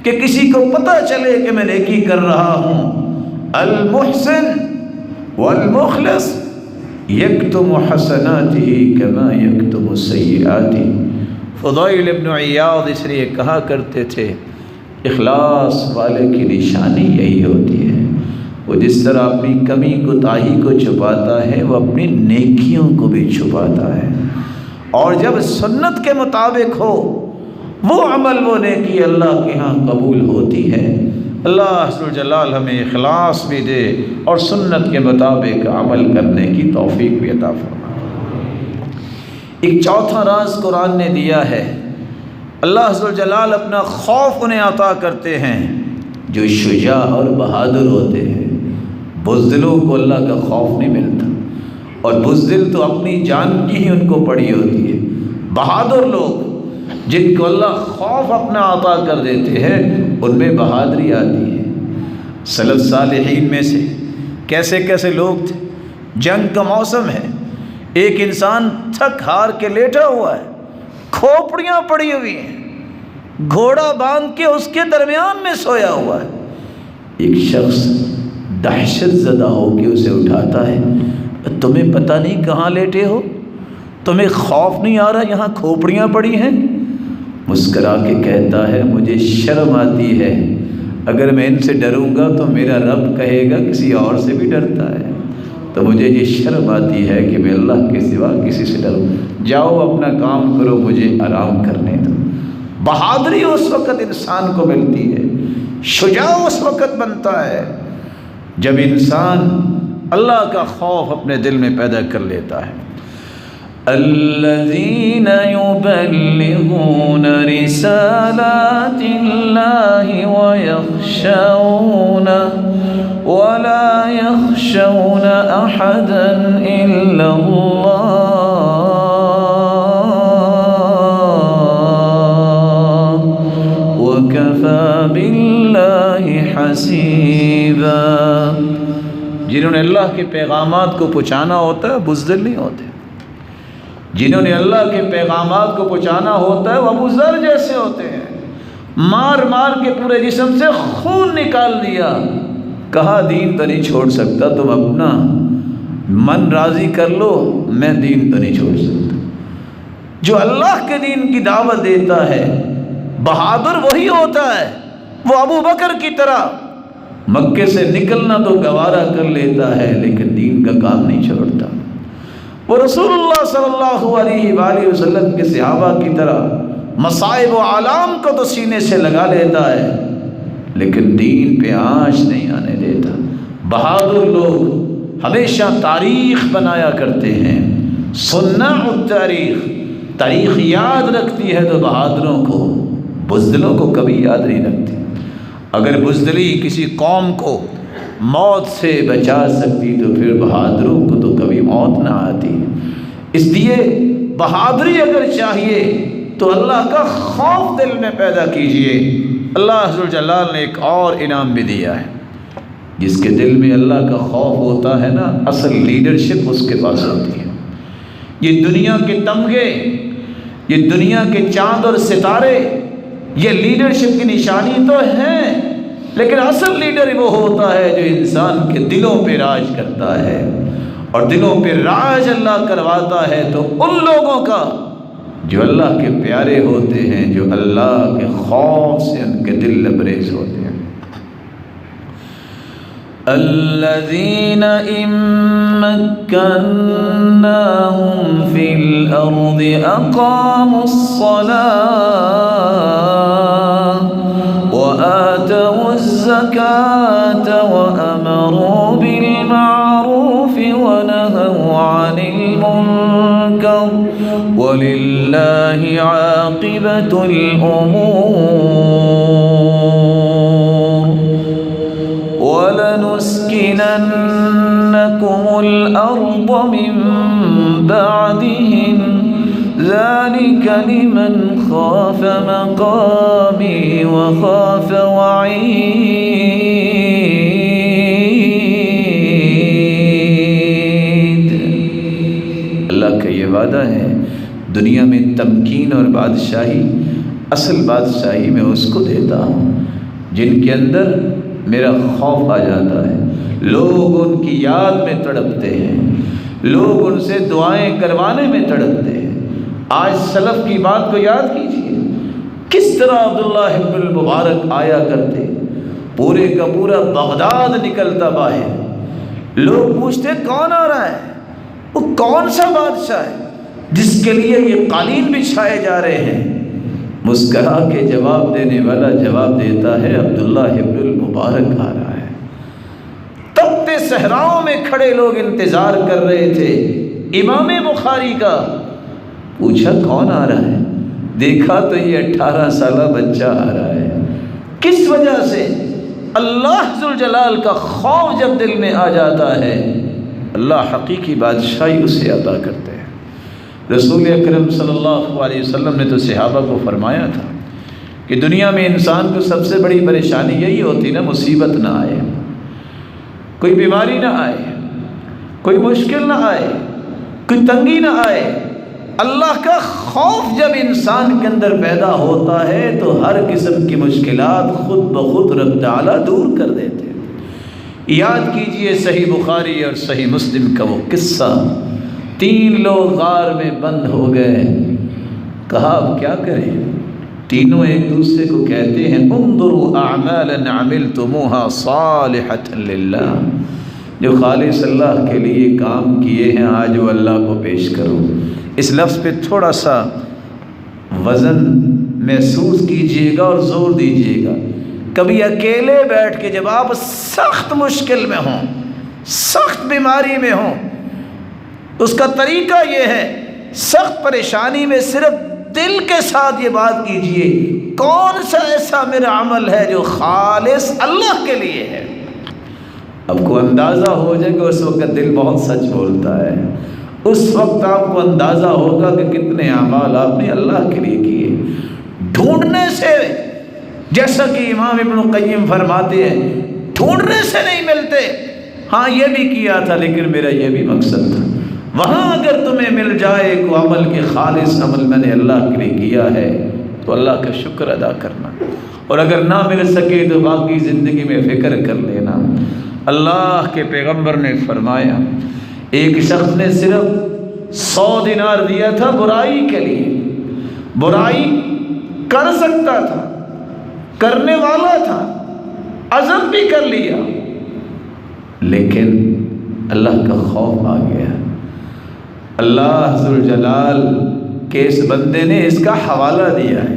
Speaker 1: کہ کسی کو پتہ چلے کہ میں نیکی کر رہا ہوں۔ المحسن والمخلص یکتم حسناتہ کما یکتم سیئاتہ۔ فضیل ابن عیاض اس لیے کہا کرتے تھے اخلاص والے کی نشانی یہی ہوتی ہے، وہ جس طرح اپنی کمی کوتاہی کو چھپاتا ہے وہ اپنی نیکیوں کو بھی چھپاتا ہے، اور جب سنت کے مطابق ہو وہ عمل وہ نیکی اللہ کے ہاں قبول ہوتی ہے۔ اللہ ذوالجلال ہمیں اخلاص بھی دے اور سنت کے مطابق عمل کرنے کی توفیق بھی عطا فرمائے۔ ایک چوتھا راز قرآن نے دیا ہے، اللہ ذوالجلال اپنا خوف انہیں عطا کرتے ہیں جو شجاع اور بہادر ہوتے ہیں۔ بزدلوں کو اللہ کا خوف نہیں ملتا، اور بزدل تو اپنی جان کی ہی ان کو پڑی ہوتی ہے۔ بہادر لوگ جن کو اللہ خوف اپنا عطا کر دیتے ہیں ان میں بہادری آتی ہے۔ سلف صالحین میں سے کیسے کیسے لوگ تھے، جنگ کا موسم ہے، ایک انسان تھک ہار کے لیٹا ہوا ہے، کھوپڑیاں پڑی ہوئی ہیں، گھوڑا باندھ کے اس کے درمیان میں سویا ہوا ہے، ایک شخص دہشت زدہ ہو کے اسے اٹھاتا ہے، تمہیں پتہ نہیں کہاں لیٹے ہو، تمہیں خوف نہیں آ رہا یہاں کھوپڑیاں پڑی ہیں؟ مسکرا کے کہتا ہے مجھے شرم آتی ہے، اگر میں ان سے ڈروں گا تو میرا رب کہے گا کسی اور سے بھی ڈرتا ہے، تو مجھے یہ شرم آتی ہے کہ میں اللہ کے سوا کسی سے ڈروں، جاؤ اپنا کام کرو مجھے آرام کرنے دو۔ بہادری اس وقت انسان کو ملتی ہے، شجاع اس وقت بنتا ہے جب انسان اللہ کا خوف اپنے دل میں پیدا کر لیتا ہے۔ الذین یبلغون رسالات اللہ ویخشونہ ولا یخشون احدا الا اللہ وَكَفَى بِاللَّهِ حَسِيبًا۔ جنہوں نے اللہ کے پیغامات کو پہنچانا ہوتا ہے بزدل نہیں ہوتے، جنہوں نے اللہ کے پیغامات کو پہنچانا ہوتا ہے وہ ابو ذر جیسے ہوتے ہیں، مار مار کے پورے جسم سے خون نکال دیا، کہا دین تو نہیں چھوڑ سکتا، تم اپنا من راضی کر لو، میں دین تو نہیں چھوڑ سکتا۔ جو اللہ کے دین کی دعوت دیتا ہے بہادر وہی ہوتا ہے، وہ ابو بکر کی طرح مکے سے نکلنا تو گوارا کر لیتا ہے لیکن دین کا کام نہیں چھوڑتا۔ وہ رسول اللہ صلی اللہ علیہ وآلہ وسلم کے صحابہ کی طرح مصائب و آلام کو تو سینے سے لگا لیتا ہے لیکن دین پہ آنچ نہیں آنے دیتا۔ بہادر لوگ ہمیشہ تاریخ بنایا کرتے ہیں، سننا التاریخ، تاریخ یاد رکھتی ہے تو بہادروں کو، بزدلوں کو کبھی یاد نہیں رکھتی۔ اگر بزدلی کسی قوم کو موت سے بچا سکتی تو پھر بہادروں کو تو کبھی موت نہ آتی۔ اس لیے بہادری اگر چاہیے تو اللہ کا خوف دل میں پیدا کیجئے۔ اللہ ذوالجلال نے ایک اور انعام بھی دیا ہے، جس کے دل میں اللہ کا خوف ہوتا ہے نا، اصل لیڈرشپ اس کے پاس ہوتی ہے۔ یہ دنیا کے تمغے، یہ دنیا کے چاند اور ستارے، یہ لیڈرشپ کی نشانی تو ہیں، لیکن اصل لیڈر وہ ہوتا ہے جو انسان کے دلوں پہ راج کرتا ہے، اور دلوں پہ راج اللہ کرواتا ہے تو ان لوگوں کا جو اللہ کے پیارے ہوتے ہیں، جو اللہ کے خوف سے ان کے دل لبریز ہوتے ہیں۔ الذین ان مکناہم فی الارض اقاموا الصلاة وآتوا الزکاة وامروا بالمعروف ونہوا عن المنکر وَلِلَّهِ عَاقِبَةُ الْأُمُورِ وَلَنُسْكِنَنَّكُمُ الْأَرْضَ مِنْ بَعْدِهِمْ ذَلِكَ لِمَنْ خَافَ مَقَامِي وَخَافَ وَعِيدِ۔ اللہ کا یہ وعدہ ہے، دنیا میں تمکین اور بادشاہی، اصل بادشاہی میں اس کو دیتا ہوں جن کے اندر میرا خوف آ جاتا ہے، لوگ ان کی یاد میں تڑپتے ہیں، لوگ ان سے دعائیں کروانے میں تڑپتے ہیں۔ آج سلف کی بات کو یاد کیجئے، کس طرح عبداللہ ابن المبارک آیا کرتے، پورے کا پورا بغداد نکلتا باہر، لوگ پوچھتے کون آ رہا ہے، وہ کون سا بادشاہ ہے جس کے لیے یہ قالین بچھائے جا رہے ہیں؟ مسکرا کے جواب دینے والا جواب دیتا ہے عبداللہ ابن المبارک آ رہا ہے۔ تپتے صحراؤں میں کھڑے لوگ انتظار کر رہے تھے امام بخاری کا، پوچھا کون آ رہا ہے، دیکھا تو یہ 18 سالہ بچہ آ رہا ہے۔ کس وجہ سے؟ اللہ ذوالجلال کا خوف جب دل میں آ جاتا ہے، اللہ حقیقی بادشاہی اسے عطا کرتے ہیں۔ رسول اکرم صلی اللہ علیہ وسلم نے تو صحابہ کو فرمایا تھا کہ دنیا میں انسان کو سب سے بڑی پریشانی یہی ہوتی نا، مصیبت نہ آئے، کوئی بیماری نہ آئے، کوئی مشکل نہ آئے، کوئی تنگی نہ آئے۔ اللہ کا خوف جب انسان کے اندر پیدا ہوتا ہے تو ہر قسم کی مشکلات خود بخود رب تعالیٰ دور کر دیتے ہیں۔ یاد کیجئے صحیح بخاری اور صحیح مسلم کا وہ قصہ، 3 لوگ غار میں بند ہو گئے، کہا اب کیا کریں؟ تینوں ایک دوسرے کو کہتے ہیں انظروا اعمالا عملتموها صالحة للہ، جو خالص اللہ کے لیے کام کیے ہیں آج وہ اللہ کو پیش کرو۔ اس لفظ پہ تھوڑا سا وزن محسوس کیجئے گا اور زور دیجئے گا۔ کبھی اکیلے بیٹھ کے جب آپ سخت مشکل میں ہوں، سخت بیماری میں ہوں، اس کا طریقہ یہ ہے سخت پریشانی میں صرف دل کے ساتھ یہ بات کیجئے کون سا ایسا میرا عمل ہے جو خالص اللہ کے لیے ہے۔ آپ کو اندازہ ہو جائے کہ اس وقت دل بہت سچ بولتا ہے، اس وقت آپ کو اندازہ ہوگا کہ کتنے اعمال آپ نے اللہ کے لیے کیے۔ ڈھونڈنے سے جیسا کہ امام ابن قیم فرماتے ہیں ڈھونڈنے سے نہیں ملتے، ہاں یہ بھی کیا تھا لیکن میرا یہ بھی مقصد تھا۔ وہاں اگر تمہیں مل جائے کوئی عمل کہ خالص عمل میں نے اللہ کے لیے کیا ہے تو اللہ کا شکر ادا کرنا، اور اگر نہ مل سکے تو باقی زندگی میں فکر کر لینا۔ اللہ کے پیغمبر نے فرمایا ایک شخص نے صرف 100 دینار دیا تھا برائی کے لیے، برائی کر سکتا تھا، کرنے والا تھا، عزم بھی کر لیا، لیکن اللہ کا خوف آ گیا۔ اللہ ذوالجلال کے اس بندے نے اس کا حوالہ دیا ہے،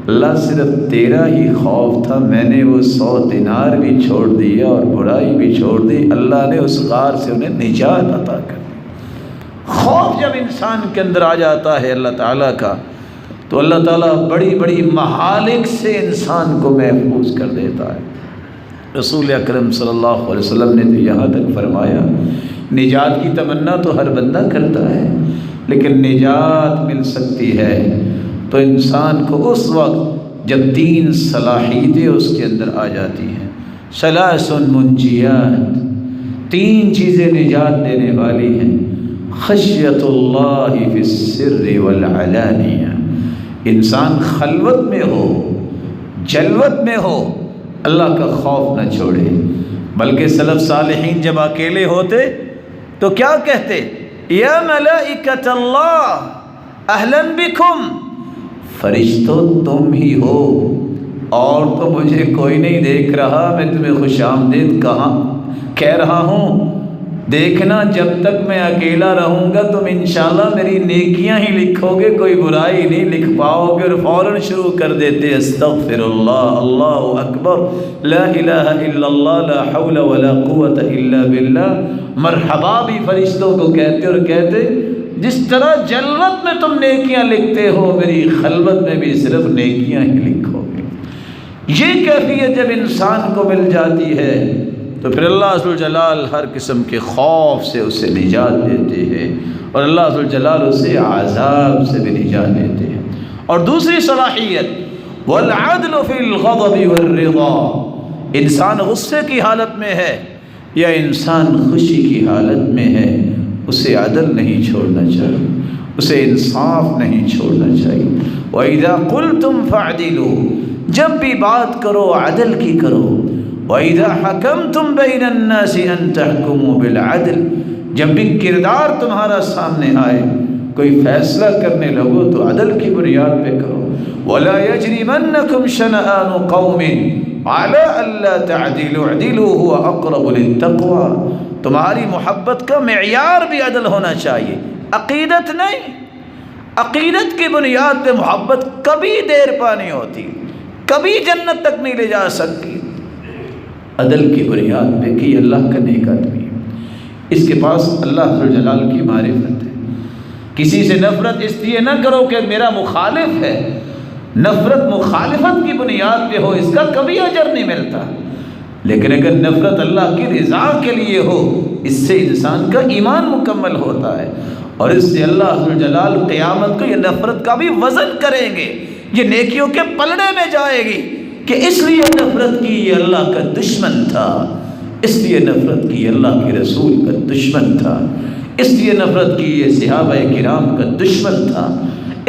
Speaker 1: اللہ صرف تیرا ہی خوف تھا، میں نے وہ 100 دینار بھی چھوڑ دیا اور برائی بھی چھوڑ دی، اللہ نے اس غار سے انہیں نجات عطا کر دی۔ خوف جب انسان کے اندر آ جاتا ہے اللہ تعالیٰ کا تو اللہ تعالیٰ بڑی بڑی مہالک سے انسان کو محفوظ کر دیتا ہے۔ رسول اکرم صلی اللہ علیہ وسلم نے تو یہاں تک فرمایا نجات کی تمنا تو ہر بندہ کرتا ہے، لیکن نجات مل سکتی ہے تو انسان کو اس وقت جب 3 صلاحیتیں اس کے اندر آ جاتی ہیں۔ ثلاث منجیات، 3 چیزیں نجات دینے والی ہیں۔ خشیت اللہ فی السر والعلانیہ، انسان خلوت میں ہو، جلوت میں ہو، اللہ کا خوف نہ چھوڑے، بلکہ سلف صالحین جب اکیلے ہوتے تو کیا کہتے؟ یا ملائکۃ اللہ اہلا بکم، فرشتوں تم ہی ہو اور تو مجھے کوئی نہیں دیکھ رہا، میں تمہیں خوش آمدید کہہ رہا ہوں، دیکھنا جب تک میں اکیلا رہوں گا تم انشاءاللہ میری نیکیاں ہی لکھو گے، کوئی برائی نہیں لکھ پاؤ گے، اور فوراً شروع کر دیتے استغفر اللہ، اللہ اکبر، لا الہ الا اللہ، لا حول ولا قوت الا باللہ۔ مرحبا بھی فرشتوں کو کہتے اور کہتے جس طرح جلوت میں تم نیکیاں لکھتے ہو میری خلوت میں بھی صرف نیکیاں ہی لکھو گے۔ یہ کیفیت جب انسان کو مل جاتی ہے تو پھر اللہ ذوالجلال ہر قسم کے خوف سے اسے نجات دیتے ہیں، اور اللہ ذوالجلال اسے عذاب سے بھی نجات دیتے ہیں۔ اور دوسری صلاحیت والعدل فی الغضب والرضا، انسان غصے کی حالت میں ہے یا انسان خوشی کی حالت میں ہے، اسے عدل نہیں چھوڑنا چاہیے، اسے انصاف نہیں چھوڑنا چاہیے۔ وَإِذَا قُلْتُمْ فَاعْدِلُوا، جب بھی بات کرو عدل کی کرو۔ وَإِذَا حَكَمْتُمْ بَيْنَ النَّاسِ أَن تَحْكُمُوا بِالْعَدْلِ، جب بھی کردار تمہارا سامنے آئے، کوئی فیصلہ کرنے لگو تو عدل کی بنیاد پہ کرو۔ وَلَا يَجْرِمَنَّكُمْ شَنَآنُ قَوْمٍ عَلَىٰ أَلَّا تَعْدِلُوا اعْدِلُوا هُوَ أَقْرَبُ لِلتَّقْوَىٰ، تمہاری محبت کا معیار بھی عدل ہونا چاہیے، عقیدت نہیں۔ عقیدت کی بنیاد پہ محبت کبھی دیر پا نہیں ہوتی، کبھی جنت تک نہیں لے جا سکتی۔ عدل کی بنیاد پہ کہ یہ اللہ کا نیک آدمی ہے، اس کے پاس اللہ ذوالجلال کی معرفت ہے۔ کسی سے نفرت اس لیے نہ کرو کہ میرا مخالف ہے، نفرت مخالفت کی بنیاد پہ ہو اس کا کبھی اجر نہیں ملتا، لیکن اگر نفرت اللہ کی رضا کے لیے ہو اس سے انسان کا ایمان مکمل ہوتا ہے، اور اس سے اللہ ذوالجلال قیامت کو یہ نفرت کا بھی وزن کریں گے، یہ نیکیوں کے پلڑے میں جائے گی کہ اس لیے نفرت کی یہ اللہ کا دشمن تھا، اس لیے نفرت کی اللہ کے رسول کا دشمن تھا، اس لیے نفرت کی یہ صحابہ کرام کا دشمن تھا،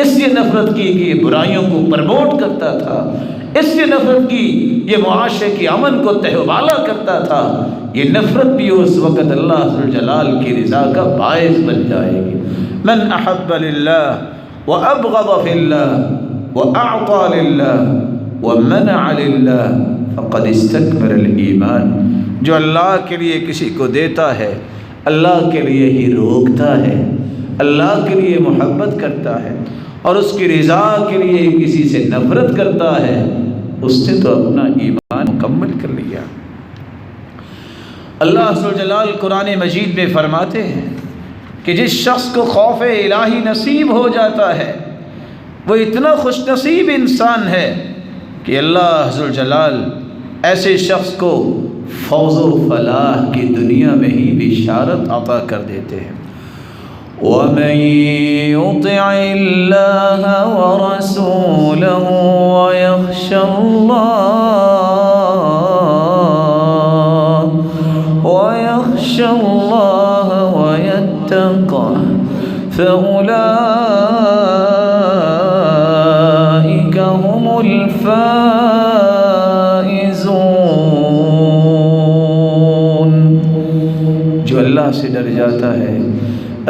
Speaker 1: اس لیے نفرت کی کہ یہ برائیوں کو پرموٹ کرتا تھا، اس لیے نفرت کی یہ معاشرے کی امن کو تہوالا کرتا تھا۔ یہ نفرت بھی اس وقت اللہ ذوالجلال کی رضا کا باعث بن جائے گی۔ من احب للہ وابغض فی اللہ واعطى للہ ومنع للہ فقد استکبر الایمان، جو اللہ کے لیے کسی کو دیتا ہے، اللہ کے لیے ہی روکتا ہے، اللہ کے لیے محبت کرتا ہے، اور اس کی رضا کے لیے کسی سے نفرت کرتا ہے، اس نے تو اپنا ایمان مکمل کر لیا۔ اللہ ذوالجلال قرآن مجید میں فرماتے ہیں کہ جس شخص کو خوف الہی نصیب ہو جاتا ہے وہ اتنا خوش نصیب انسان ہے کہ اللہ ذوالجلال ایسے شخص کو فوز و فلاح کی دنیا میں ہی بشارت عطا کر دیتے ہیں۔ وَمَن يُطِعِ اللَّهَ وَرَسُولَهُ وَيَخْشَ اللَّهَ وَيَتَّقْهُ فَأُولَٰئِكَ هُمُ الْفَائِزُونَ۔ جو اللہ سے ڈر جاتا ہے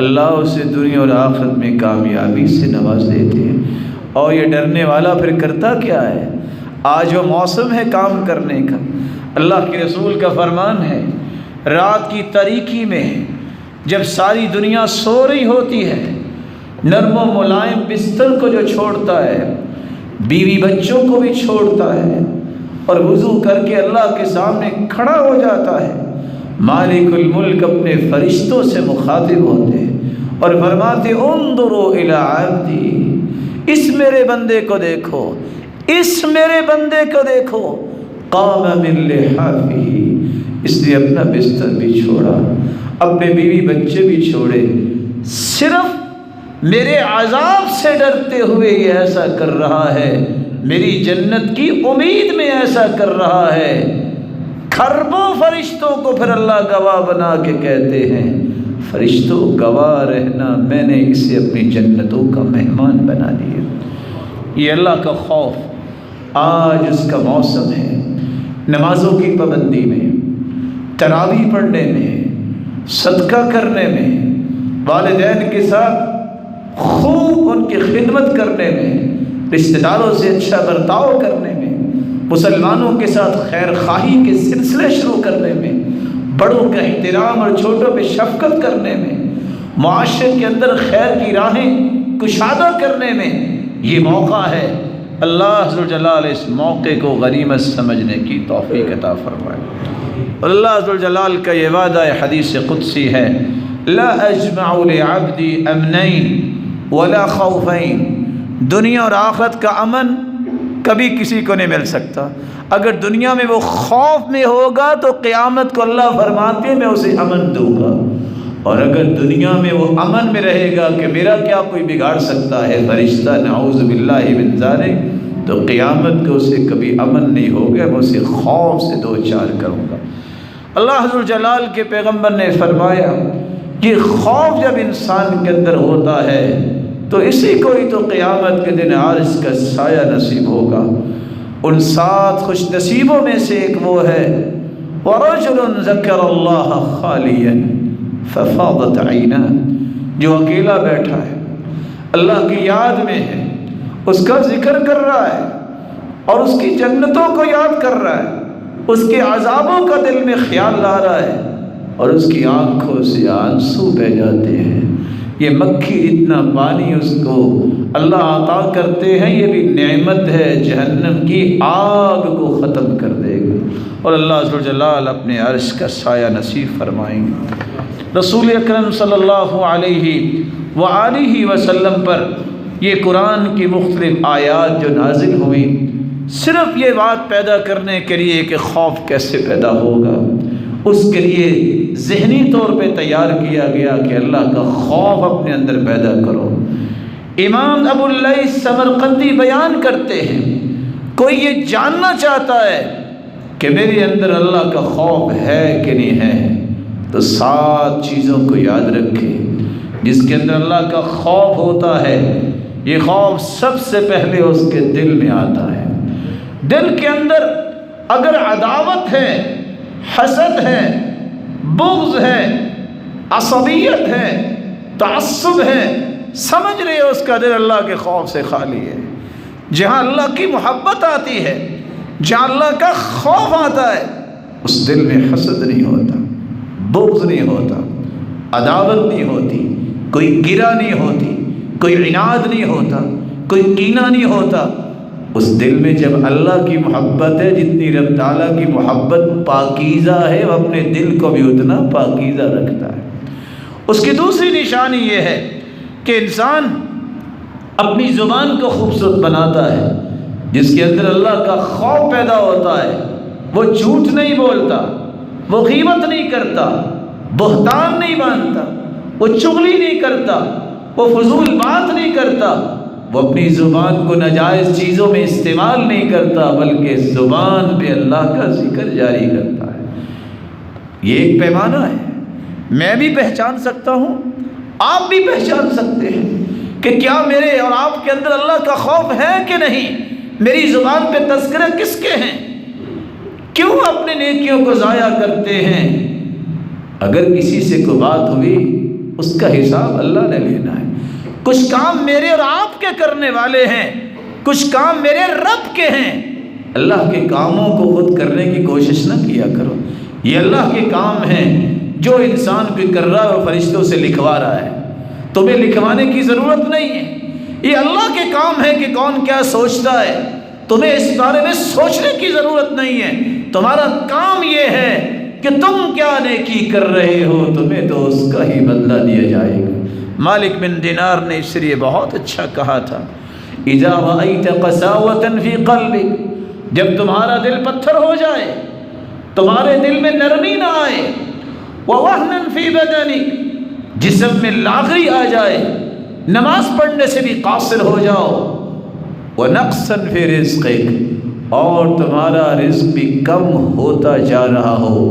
Speaker 1: اللہ اسے دنیا اور آخرت میں کامیابی سے نواز دیتے ہیں۔ اور یہ ڈرنے والا پھر کرتا کیا ہے؟ آج وہ موسم ہے کام کرنے کا۔ اللہ کے رسول کا فرمان ہے، رات کی تاریکی میں جب ساری دنیا سو رہی ہوتی ہے، نرم و ملائم بستر کو جو چھوڑتا ہے، بیوی بچوں کو بھی چھوڑتا ہے اور وضو کر کے اللہ کے سامنے کھڑا ہو جاتا ہے، مالک الملک اپنے فرشتوں سے مخاطب ہوتے ہیں اور فرماتے انظروا الی عبدی، اس میرے بندے کو دیکھو، اس میرے بندے کو دیکھو، قام من لحافہ، اس نے اپنا بستر بھی چھوڑا، اپنے بیوی بچے بھی چھوڑے، صرف میرے عذاب سے ڈرتے ہوئے یہ ایسا کر رہا ہے، میری جنت کی امید میں ایسا کر رہا ہے۔ کھربوں فرشتوں کو پھر اللہ گواہ بنا کے کہتے ہیں، فرشتوں گواہ رہنا، میں نے اسے اپنی جنتوں کا مہمان بنا دیا۔ یہ اللہ کا خوف آج اس کا موسم ہے۔ نمازوں کی پابندی میں، تراویح پڑھنے میں، صدقہ کرنے میں، والدین کے ساتھ خوب ان کی خدمت کرنے میں، رشتہ داروں سے اچھا برتاؤ کرنے میں، مسلمانوں کے ساتھ خیر خواہی کے سلسلے شروع کرنے میں، بڑوں کا احترام اور چھوٹوں پہ شفقت کرنے میں، معاشرے کے اندر خیر کی راہیں کشادہ کرنے میں، یہ موقع ہے۔ اللہ ذوالجلال اس موقع کو غنیمت سمجھنے کی توفیق عطا فرمائے۔ اللہ ذوالجلال کا یہ وعدہ حدیث قدسی ہے، لا اجمع لعبدی امنین ولا خوفین، دنیا اور آخرت کا امن کبھی کسی کو نہیں مل سکتا۔ اگر دنیا میں وہ خوف میں ہوگا تو قیامت کو اللہ فرماتے ہیں میں اسے امن دوں گا، اور اگر دنیا میں وہ امن میں رہے گا کہ میرا کیا کوئی بگاڑ سکتا ہے فرشتہ، نعوذ باللہ من ذالک، تو قیامت کو اسے کبھی امن نہیں ہوگا، میں اسے خوف سے دو چار کروں گا۔ اللہ ذوالجلال کے پیغمبر نے فرمایا کہ خوف جب انسان کے اندر ہوتا ہے تو اسی کو ہی تو قیامت کے دن عرش کا سایہ نصیب ہوگا۔ ان 7 خوش نصیبوں میں سے ایک وہ ہے، وَرَجُلٌ ذَكَرَ اللَّهَ خَالِيًا فَفَاضَتْ عَيْنَاهُ، جو اکیلا بیٹھا ہے، اللہ کی یاد میں ہے، اس کا ذکر کر رہا ہے اور اس کی جنتوں کو یاد کر رہا ہے، اس کے عذابوں کا دل میں خیال لا رہا ہے اور اس کی آنکھوں سے آنسو بہ جاتے ہیں۔ یہ مکھی اتنا پانی اس کو اللہ عطا کرتے ہیں، یہ بھی نعمت ہے، جہنم کی آگ کو ختم کر دے گا، اور اللہ ذوالجلال اپنے عرش کا سایہ نصیب فرمائیں گے۔ رسول اکرم صلی اللہ علیہ وآلہ وسلم پر یہ قرآن کی مختلف آیات جو نازل ہوئی، صرف یہ بات پیدا کرنے کے لیے کہ خوف کیسے پیدا ہوگا، اس کے لیے ذہنی طور پہ تیار کیا گیا کہ اللہ کا خوف اپنے اندر پیدا کرو۔ امام ابو اللیث سمرقندی بیان کرتے ہیں، کوئی یہ جاننا چاہتا ہے کہ میرے اندر اللہ کا خوف ہے کہ نہیں ہے، تو 7 چیزوں کو یاد رکھے جس کے اندر اللہ کا خوف ہوتا ہے۔ یہ خوف سب سے پہلے اس کے دل میں آتا ہے۔ دل کے اندر اگر عداوت ہے، حسد ہے، بغض ہے، عصبیت ہے، تعصب ہے، سمجھ رہے ہو اس کا دل اللہ کے خوف سے خالی ہے۔ جہاں اللہ کی محبت آتی ہے، جہاں اللہ کا خوف آتا ہے، اس دل میں حسد نہیں ہوتا، بغض نہیں ہوتا، عداوت نہیں ہوتی، کوئی گرہ نہیں ہوتی، کوئی عناد نہیں ہوتا، کوئی کینہ نہیں ہوتا۔ اس دل میں جب اللہ کی محبت ہے، جتنی رب تعالیٰ کی محبت پاکیزہ ہے، وہ اپنے دل کو بھی اتنا پاکیزہ رکھتا ہے۔ اس کی دوسری نشانی یہ ہے کہ انسان اپنی زبان کو خوبصورت بناتا ہے، جس کے اندر اللہ کا خوف پیدا ہوتا ہے۔ وہ جھوٹ نہیں بولتا، وہ غیبت نہیں کرتا، بہتان نہیں باندھتا، وہ چغلی نہیں کرتا، وہ فضول بات نہیں کرتا، وہ اپنی زبان کو ناجائز چیزوں میں استعمال نہیں کرتا، بلکہ زبان پہ اللہ کا ذکر جاری کرتا ہے۔ یہ ایک پیمانہ ہے، میں بھی پہچان سکتا ہوں، آپ بھی پہچان سکتے ہیں کہ کیا میرے اور آپ کے اندر اللہ کا خوف ہے کہ نہیں، میری زبان پہ تذکرے کس کے ہیں، کیوں اپنے نیکیوں کو ضائع کرتے ہیں۔ اگر کسی سے کوئی بات ہوئی اس کا حساب اللہ نے لینا ہے۔ کچھ کام میرے اور آپ کے کرنے والے ہیں، کچھ کام میرے رب کے ہیں۔ اللہ کے کاموں کو خود کرنے کی کوشش نہ کیا کرو، یہ اللہ کے کام ہیں جو انسان کوئی کر رہا ہے اور فرشتوں سے لکھوا رہا ہے، تمہیں لکھوانے کی ضرورت نہیں ہے۔ یہ اللہ کے کام ہے کہ کون کیا سوچتا ہے، تمہیں اس بارے میں سوچنے کی ضرورت نہیں ہے۔ تمہارا کام یہ ہے کہ تم کیا نیکی کر رہے ہو، تمہیں تو اس کا ہی بدلہ دیا جائے گا۔ مالک بن دینار نے اس لیے بہت اچھا کہا تھا، اذا رأیت قساوۃ فی قلبک، جب تمہارا دل پتھر ہو جائے، تمہارے دل میں نرمی نہ آئے، ووہن فی بدنک، جسم میں لاغری آ جائے، نماز پڑھنے سے بھی قاصر ہو جاؤ، ونقصا فی رزقک، اور تمہارا رزق بھی کم ہوتا جا رہا ہو،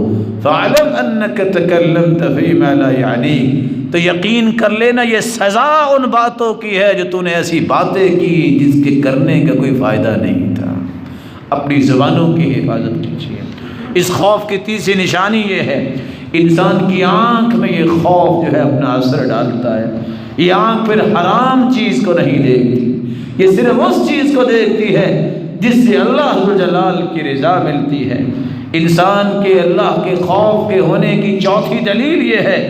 Speaker 1: فاعلم انک تکلمت فیما لا یعنیک، تو یقین کر لینا یہ سزا ان باتوں کی ہے جو تو نے ایسی باتیں کی جس کے کرنے کا کوئی فائدہ نہیں تھا۔ اپنی زبانوں کی حفاظت کیجیے۔ اس خوف کی تیسری نشانی یہ ہے، انسان کی آنکھ میں یہ خوف جو ہے اپنا اثر ڈالتا ہے۔ یہ آنکھ پھر حرام چیز کو نہیں دیکھتی، یہ صرف اس چیز کو دیکھتی ہے جس سے اللہ جلال کی رضا ملتی ہے۔ انسان کے اللہ کے خوف کے ہونے کی چوتھی دلیل یہ ہے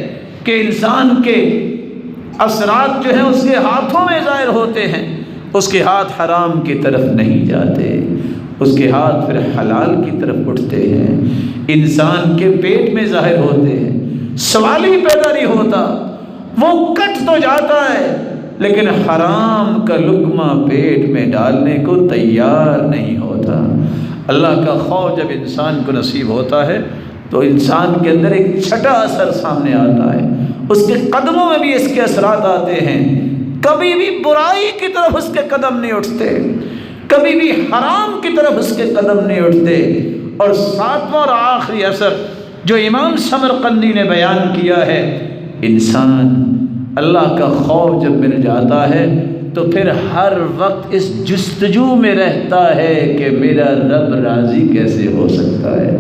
Speaker 1: کہ انسان کے اثرات جو ہیں اس کے ہاتھوں میں ظاہر ہوتے ہیں، اس کے ہاتھ حرام کی طرف نہیں جاتے، اس کے ہاتھ پھر حلال کی طرف اٹھتے ہیں، انسان کے پیٹ میں ظاہر ہوتے ہیں۔ سوال ہی پیدا نہیں ہوتا، وہ کٹ تو جاتا ہے لیکن حرام کا لقمہ پیٹ میں ڈالنے کو تیار نہیں ہوتا۔ اللہ کا خوف جب انسان کو نصیب ہوتا ہے تو انسان کے اندر ایک چھٹا اثر سامنے آتا ہے، اس کے قدموں میں بھی اس کے اثرات آتے ہیں، کبھی بھی برائی کی طرف اس کے قدم نہیں اٹھتے، کبھی بھی حرام کی طرف اس کے قدم نہیں اٹھتے۔ اور ساتواں اور آخری اثر جو امام سمرقندی نے بیان کیا ہے، انسان اللہ کا خوف جب مل جاتا ہے تو پھر ہر وقت اس جستجو میں رہتا ہے کہ میرا رب راضی کیسے ہو سکتا ہے۔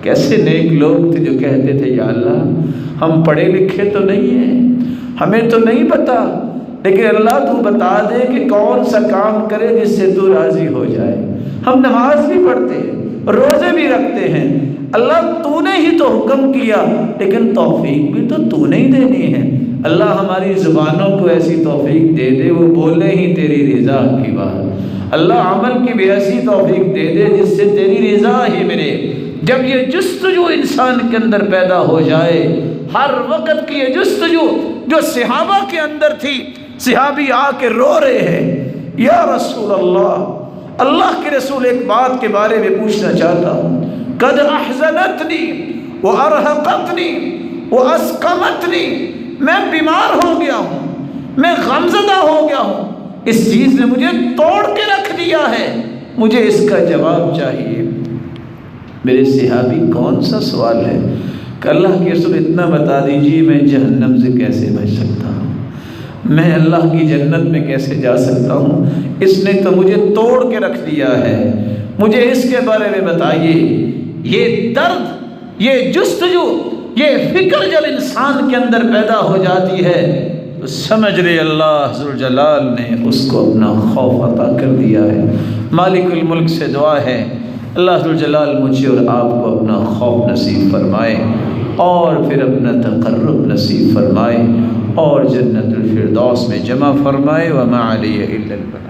Speaker 1: کیسے نیک لوگ تھے جو کہتے تھے یا اللہ ہم پڑھے لکھے تو نہیں ہیں، ہمیں تو نہیں پتا، لیکن اللہ تو بتا دے کہ کون سا کام کرے جس سے تو راضی ہو جائے۔ ہم نماز بھی پڑھتے ہیں، روزے بھی رکھتے ہیں، اللہ تو نے ہی تو حکم کیا، لیکن توفیق بھی تو تو نے ہی دینی ہے۔ اللہ ہماری زبانوں کو ایسی توفیق دے دے وہ بولے ہی تیری رضا کی بات، اللہ عمل کی بھی ایسی توفیق دے دے جس سے تیری رضا ہی ملے۔ جب یہ جستجو انسان کے اندر پیدا ہو جائے، ہر وقت کی یہ جستجو جو صحابہ کے اندر تھی، صحابی آ کے رو رہے ہیں یا رسول اللہ، اللہ کے رسول ایک بات کے بارے میں پوچھنا چاہتا ہوں، قد احزنتنی وارہقتنی واسقمتنی، میں بیمار ہو گیا ہوں، میں غمزدہ ہو گیا ہوں، اس چیز نے مجھے توڑ کے رکھ دیا ہے، مجھے اس کا جواب چاہیے۔ میرے صحابی کون سا سوال ہے کہ اللہ کے رسول اتنا بتا دیجیے میں جہنم سے کیسے بچ سکتا ہوں، میں اللہ کی جنت میں کیسے جا سکتا ہوں، اس نے تو مجھے توڑ کے رکھ دیا ہے، مجھے اس کے بارے میں بتائیے۔ یہ درد، یہ جستجو، یہ فکر جب انسان کے اندر پیدا ہو جاتی ہے تو سمجھ لے اللہ ذوالجلال نے اس کو اپنا خوف عطا کر دیا ہے۔ مالک الملک سے دعا ہے اللہ ذوالجلال مجھے اور آپ کو اپنا خوف نصیب فرمائے اور پھر اپنا تقرب نصیب فرمائے اور جنت الفردوس میں جمع فرمائے۔ وما علی الا البلاغ۔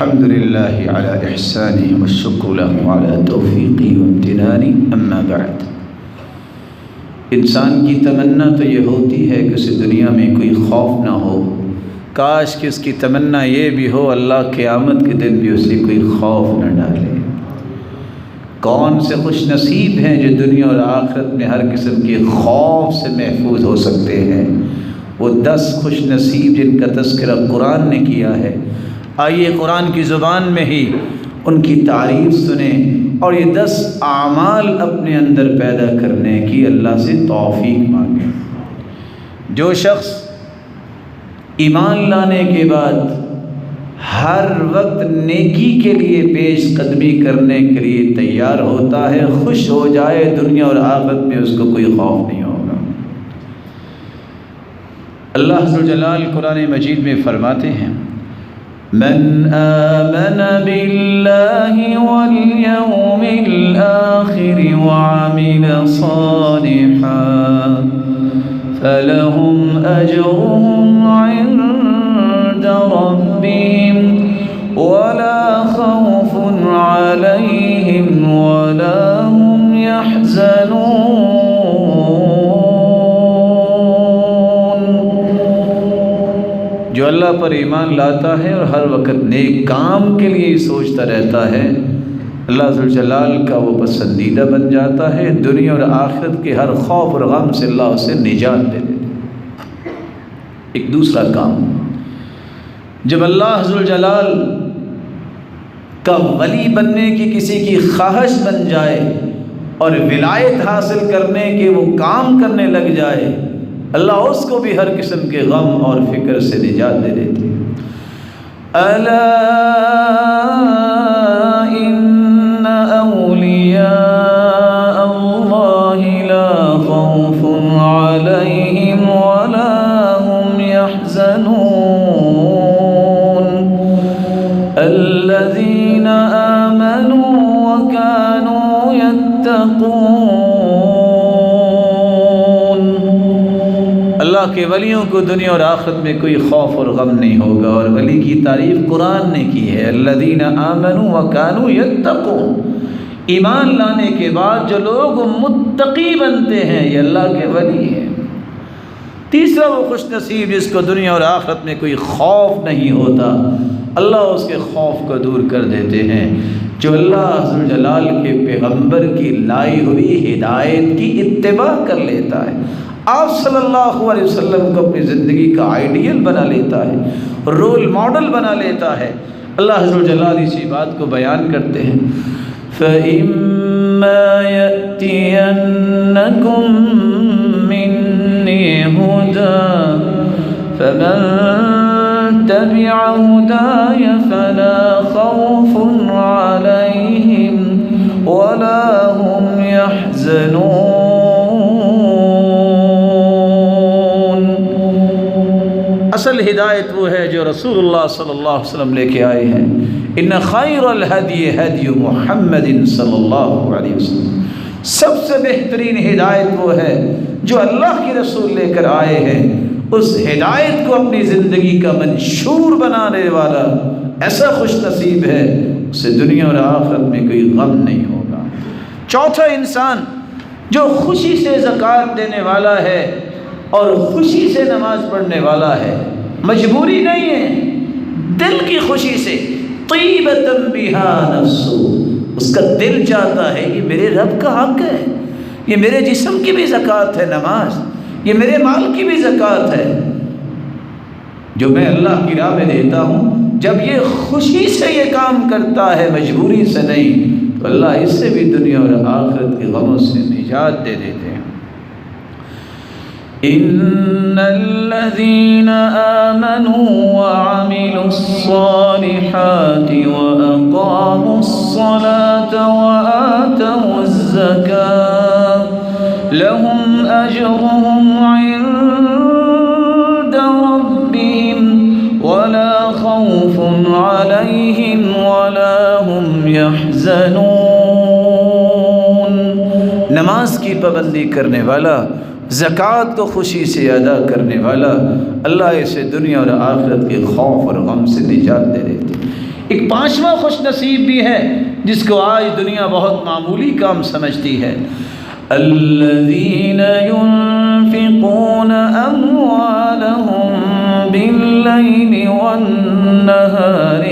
Speaker 1: الحمد لله على إحسانه والشكر له على توفيقه وامتنانه، أما بعد انسان کی تمنا تو یہ ہوتی ہے کہ اسے دنیا میں کوئی خوف نہ ہو، کاش کہ اس کی تمنا یہ بھی ہو اللہ قیامت کے دن بھی اسے کوئی خوف نہ ڈالے۔ کون سے خوش نصیب ہیں جو دنیا اور آخرت میں ہر قسم کے خوف سے محفوظ ہو سکتے ہیں؟ وہ 10 خوش نصیب جن کا تذکرہ قرآن نے کیا ہے۔ آئیے قرآن کی زبان میں ہی ان کی تعریف سنیں اور یہ 10 اعمال اپنے اندر پیدا کرنے کی اللہ سے توفیق مانگیں۔ جو شخص ایمان لانے کے بعد ہر وقت نیکی کے لیے پیش قدمی کرنے کے لیے تیار ہوتا ہے، خوش ہو جائے، دنیا اور آخرت میں اس کو کوئی خوف نہیں ہوگا۔ اللہ ذو الجلال قرآن مجید میں فرماتے ہیں، من آمن باللہ والیوم الآخر وعمل صالحا فلهم أجرهم عند ربهم ولا خوف عليهم ولا هم يحزنون۔ جو اللہ پر ایمان لاتا ہے اور ہر وقت نیک کام کے لیے سوچتا رہتا ہے، اللہ ذو الجلال کا وہ پسندیدہ بن جاتا ہے، دنیا اور آخرت کے ہر خوف اور غم سے اللہ اسے نجات دے دیتا ہے۔ ایک دوسرا کام، جب اللہ ذو الجلال کا ولی بننے کی کسی کی خواہش بن جائے اور ولایت حاصل کرنے کے وہ کام کرنے لگ جائے، اللہ اس کو بھی ہر قسم کے غم اور فکر سے نجات دے دیتے ہیں۔ الا ان اولیاء اللہ لا خوف علیہم ولا هم يحزنون الذین آمنوا وكانوا يتقون۔ اللہ کے ولیوں کو دنیا اور آخرت میں کوئی خوف اور غم نہیں ہوگا، اور ولی کی تعریف قرآن نے کی ہے، الذین آمنوا وکانوا یتقون۔ ایمان لانے کے بعد جو لوگ متقی بنتے ہیں یہ اللہ کے ولی ہیں۔ تیسرا وہ خوش نصیب جس کو دنیا اور آخرت میں کوئی خوف نہیں ہوتا، اللہ اس کے خوف کو دور کر دیتے ہیں، جو اللہ ذو الجلال کے پیغمبر کی لائی ہوئی ہدایت کی اتباع کر لیتا ہے، آپ صلی اللہ علیہ وسلم کو اپنی زندگی کا آئیڈیل بنا لیتا ہے، رول ماڈل بنا لیتا ہے۔ اللہ ذو الجلال اسی بات کو بیان کرتے ہیں، فَإِمَّا يَأْتِيَنَّكُم مِّنِّي هُدًى فَمَن تَبِعَ هُدَايَ فَلَا خَوْفٌ عَلَيْهِمْ وَلَا هُمْ يَحْزَنُونَ۔ اصل ہدایت وہ ہے جو رسول اللہ صلی اللہ علیہ وسلم لے کے آئے ہیں، ان خیر الہدی ہدی محمد صلی اللہ علیہ وسلم۔ سب سے بہترین ہدایت وہ ہے جو اللہ کے رسول لے کر آئے ہیں، اس ہدایت کو اپنی زندگی کا منشور بنانے والا ایسا خوش نصیب ہے، اسے دنیا اور آخرت میں کوئی غم نہیں ہوگا۔ چوتھا انسان جو خوشی سے زکوٰۃ دینے والا ہے اور خوشی سے نماز پڑھنے والا ہے، مجبوری نہیں ہے، دل کی خوشی سے، طیبۃ بہا نفسہ، اس کا دل چاہتا ہے یہ میرے رب کا حق ہے، یہ میرے جسم کی بھی زکوٰۃ ہے نماز، یہ میرے مال کی بھی زکوٰۃ ہے جو میں اللہ کی راہ میں دیتا ہوں۔ جب یہ خوشی سے یہ کام کرتا ہے، مجبوری سے نہیں، تو اللہ اس سے بھی دنیا اور آخرت کے غموں سے نجات دے دیتے ہیں۔ ان الذين آمنوا وعملوا الصالحات واقاموا الصلاة وآتوا الزكاة لهم اجرهم عند ربهم ولا خوف عليهم ولا هم يحزنون۔ نماز کی پابندی کرنے والا، زکوٰۃ کو خوشی سے ادا کرنے والا، اللہ اسے دنیا اور آخرت کے خوف اور غم سے نجات دے دیتے۔ ایک پانچواں خوش نصیب بھی ہے جس کو آج دنیا بہت معمولی کام سمجھتی ہے، الذین ينفقون اموالهم باللیل والنہار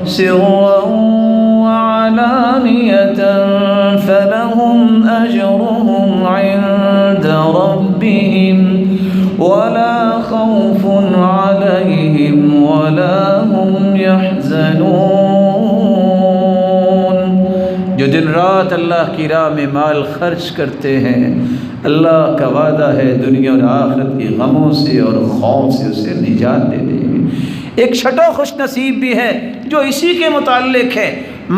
Speaker 1: سرا وعلانیة فلهم اجرهم عند ربهم ولا خوف عليهم ولا هم يحزنون۔ جو دن رات اللہ کی راہ میں مال خرچ کرتے ہیں، اللہ کا وعدہ ہے دنیا اور آخرت کے غموں سے اور خوف سے اسے نجات دے دیں گے۔ ایک چھٹا خوش نصیب بھی ہے جو اسی کے متعلق ہے۔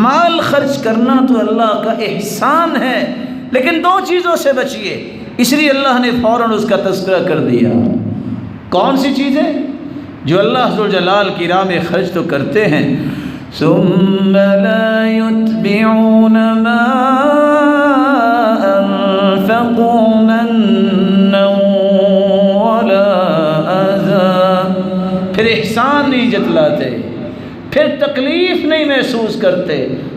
Speaker 1: مال خرچ کرنا تو اللہ کا احسان ہے، لیکن دو چیزوں سے بچیے، اس لیے اللہ نے فوراً اس کا تذکرہ کر دیا۔ کون سی چیزیں؟ جو اللہ ذوالجلال کی راہ میں خرچ تو کرتے ہیں، ثم لا يتبعون ما انفقوا منا ولا اذى، پھر احسان نہیں جتلاتے، پھر تکلیف نہیں محسوس کرتے۔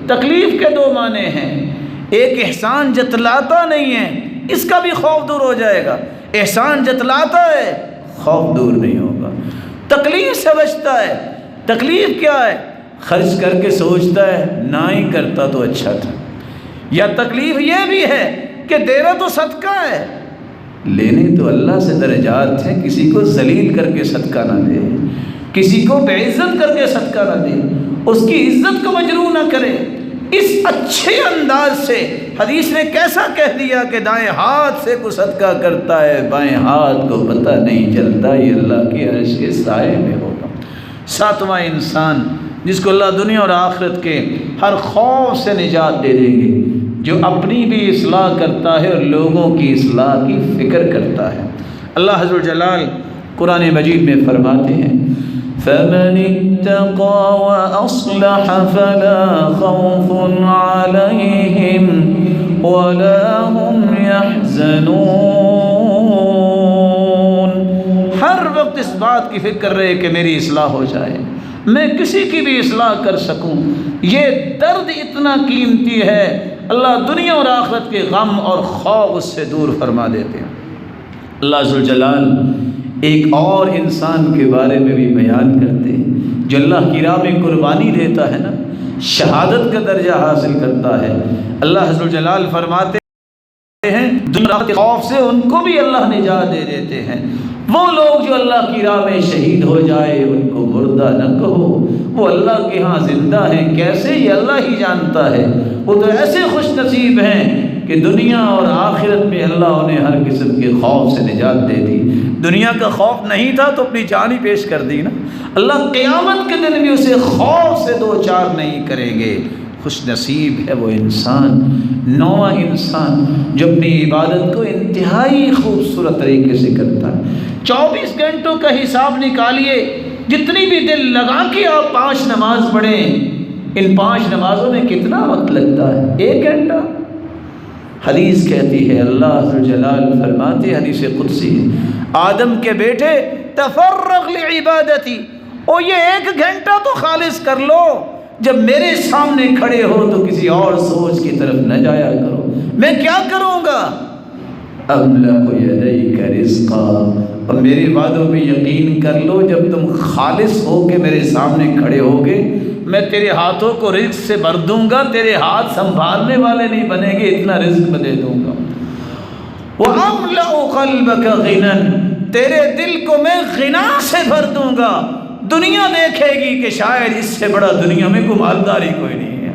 Speaker 1: تکلیف کے دو معنی ہیں، ایک احسان جتلاتا نہیں ہے، اس کا بھی خوف دور ہو جائے گا، احسان جتلاتا ہے خوف دور نہیں ہوگا۔ تکلیف سے بچتا ہے، تکلیف کیا ہے؟ خرچ کر کے سوچتا ہے نہ ہی کرتا تو اچھا تھا، یا تکلیف یہ بھی ہے کہ دینا تو صدقہ ہے، لینے تو اللہ سے درجات ہیں، کسی کو ذلیل کر کے صدقہ نہ دے، کسی کو بے عزت کر کے صدقہ نہ دے، اس کی عزت کو مجروح نہ کرے۔ اس اچھے انداز سے حدیث نے کیسا کہہ دیا کہ دائیں ہاتھ سے کوئی صدقہ کرتا ہے بائیں ہاتھ کو پتہ نہیں چلتا، یہ اللہ کے عرش کے سائے میں ہوگا۔ ساتواں انسان جس کو اللہ دنیا اور آخرت کے ہر خوف سے نجات دے دیں گے، جو اپنی بھی اصلاح کرتا ہے اور لوگوں کی اصلاح کی فکر کرتا ہے۔ اللہ عز و جلال قرآن مجید میں فرماتے ہیں فَمَنِ اتَّقَى وَأَصْلَحَ فَلَا خَوْفٌ عَلَيْهِمْ وَلَا هُمْ يَحْزَنُونَ۔ ہر وقت اس بات کی فکر رہے کہ میری اصلاح ہو جائے، میں کسی کی بھی اصلاح کر سکوں، یہ درد اتنا قیمتی ہے، اللہ دنیا اور آخرت کے غم اور خوف اس سے دور فرما دیتے ہیں۔ اللہ ذوالجلال ایک اور انسان کے بارے میں بھی بیان کرتے ہیں جو اللہ کی راہ میں قربانی دیتا ہے نا، شہادت کا درجہ حاصل کرتا ہے۔ اللہ ذوالجلال فرماتے ہیں دنیا کے خوف سے ان کو بھی اللہ نجات دے دیتے ہیں۔ وہ لوگ جو اللہ کی راہ میں شہید ہو جائے ان کو مردہ نہ کہو، وہ اللہ کے ہاں زندہ ہیں، کیسے یہ اللہ ہی جانتا ہے۔ وہ تو ایسے خوش نصیب ہیں کہ دنیا اور آخرت میں اللہ انہیں ہر قسم کے خوف سے نجات دے دی۔ دنیا کا خوف نہیں تھا تو اپنی جان ہی پیش کر دی نا، اللہ قیامت کے دن بھی اسے خوف سے دو چار نہیں کریں گے۔ خوش نصیب ہے وہ انسان، نواں انسان جو اپنی عبادت کو انتہائی خوبصورت طریقے سے کرتا ہے۔ 24 گھنٹوں کا حساب نکالیے، جتنی بھی دل لگا کے آپ 5 نماز پڑھیں، ان 5 نمازوں میں کتنا وقت لگتا ہے؟ 1 گھنٹہ۔ حدیث کہتی ہے، اللہ ذوالجلال فرماتے، حدیث قدسی ہے، آدم کے بیٹے تفرغ لعبادتی، او یہ 1 گھنٹہ تو خالص کر لو، جب میرے سامنے کھڑے ہو تو کسی اور سوچ کی طرف نہ جایا کرو، میں کیا کروں گا؟ املأ یدیک رزقا، اور میرے وعدوں پہ یقین کر لو، جب تم خالص ہو کے میرے سامنے کھڑے ہوگے میں تیرے ہاتھوں کو رزق سے بھر دوں گا، تیرے ہاتھ سنبھالنے والے نہیں بنیں گے، اتنا رزق میں دے دوں گا۔ وَأَمْلَأُ قَلْبَكَ غِنًى، تیرے دل کو میں غنا سے بھر دوں گا، دنیا دیکھے گی کہ شاید اس سے بڑا دنیا میں کوئی مالداری کوئی نہیں ہے۔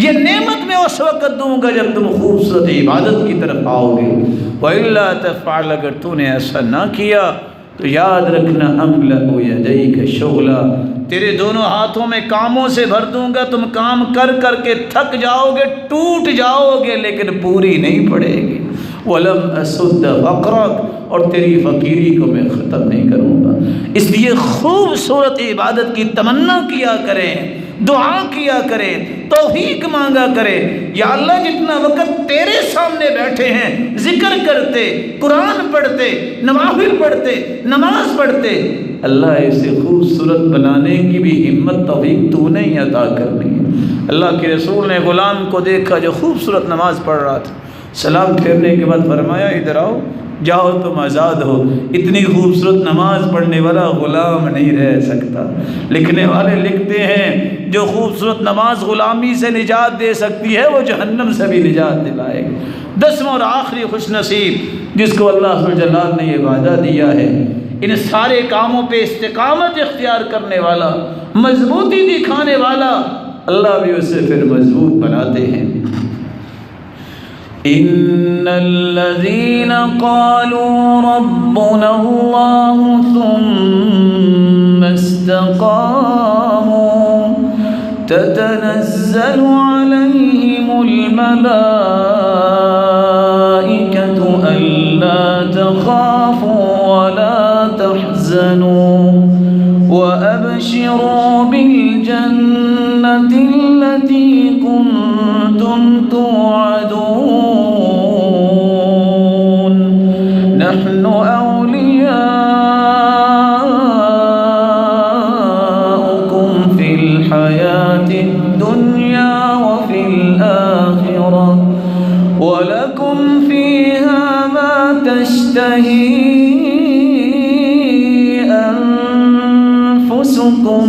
Speaker 1: یہ نعمت میں اس وقت دوں گا جب تم خوبصورت عبادت کی طرف آؤ گے۔ وَإِلَّا تَفْعَلَ، اگر تو نے ایسا نہ کیا تو یاد رکھنا املأ یدیک شغلا، تیرے دونوں ہاتھوں میں کاموں سے بھر دوں گا، تم کام کر کر کے تھک جاؤ گے، ٹوٹ جاؤ گے، لیکن پوری نہیں پڑے گی۔ وَلَمْ أَسُدَّ فَقْرَكَ، اور تیری فقیری کو میں ختم نہیں کروں گا۔ اس لیے خوبصورت عبادت کی تمنا کیا کریں، دعا کیا کریں، توفیق مانگا کریں، یا اللہ جتنا وقت تیرے سامنے بیٹھے ہیں ذکر کرتے، قرآن پڑھتے، نوافل پڑھتے، نماز پڑھتے، اللہ اسے خوبصورت بنانے کی بھی ہمت توفیق تو نے ہی عطا کرنی ہے۔ اللہ کے رسول نے غلام کو دیکھا جو خوبصورت نماز پڑھ رہا تھا، سلام پھیرنے کے بعد فرمایا ادھر آؤ، جاؤ تم آزاد ہو، اتنی خوبصورت نماز پڑھنے والا غلام نہیں رہ سکتا۔ لکھنے والے لکھتے ہیں جو خوبصورت نماز غلامی سے نجات دے سکتی ہے وہ جہنم سے بھی نجات دلائے گی۔ 10واں اور آخری خوش نصیب جس کو اللہ ذو الجلال نے یہ وعدہ دیا ہے، ان سارے کاموں پہ استقامت اختیار کرنے والا، مضبوطی دکھانے والا، اللہ بھی اسے پھر مضبوط بناتے ہیں۔ ان الذين قالوا ربنا الله ثم استقاموا تتنزل عليهم الملائكة ألا تخافوا ولا تحزنوا وأبشروا بالجنة التي كنتم توعدون نحن أولياؤكم في الحياة الدنيا وفي الآخرة ولكم فيها ما تشتهي أنفسكم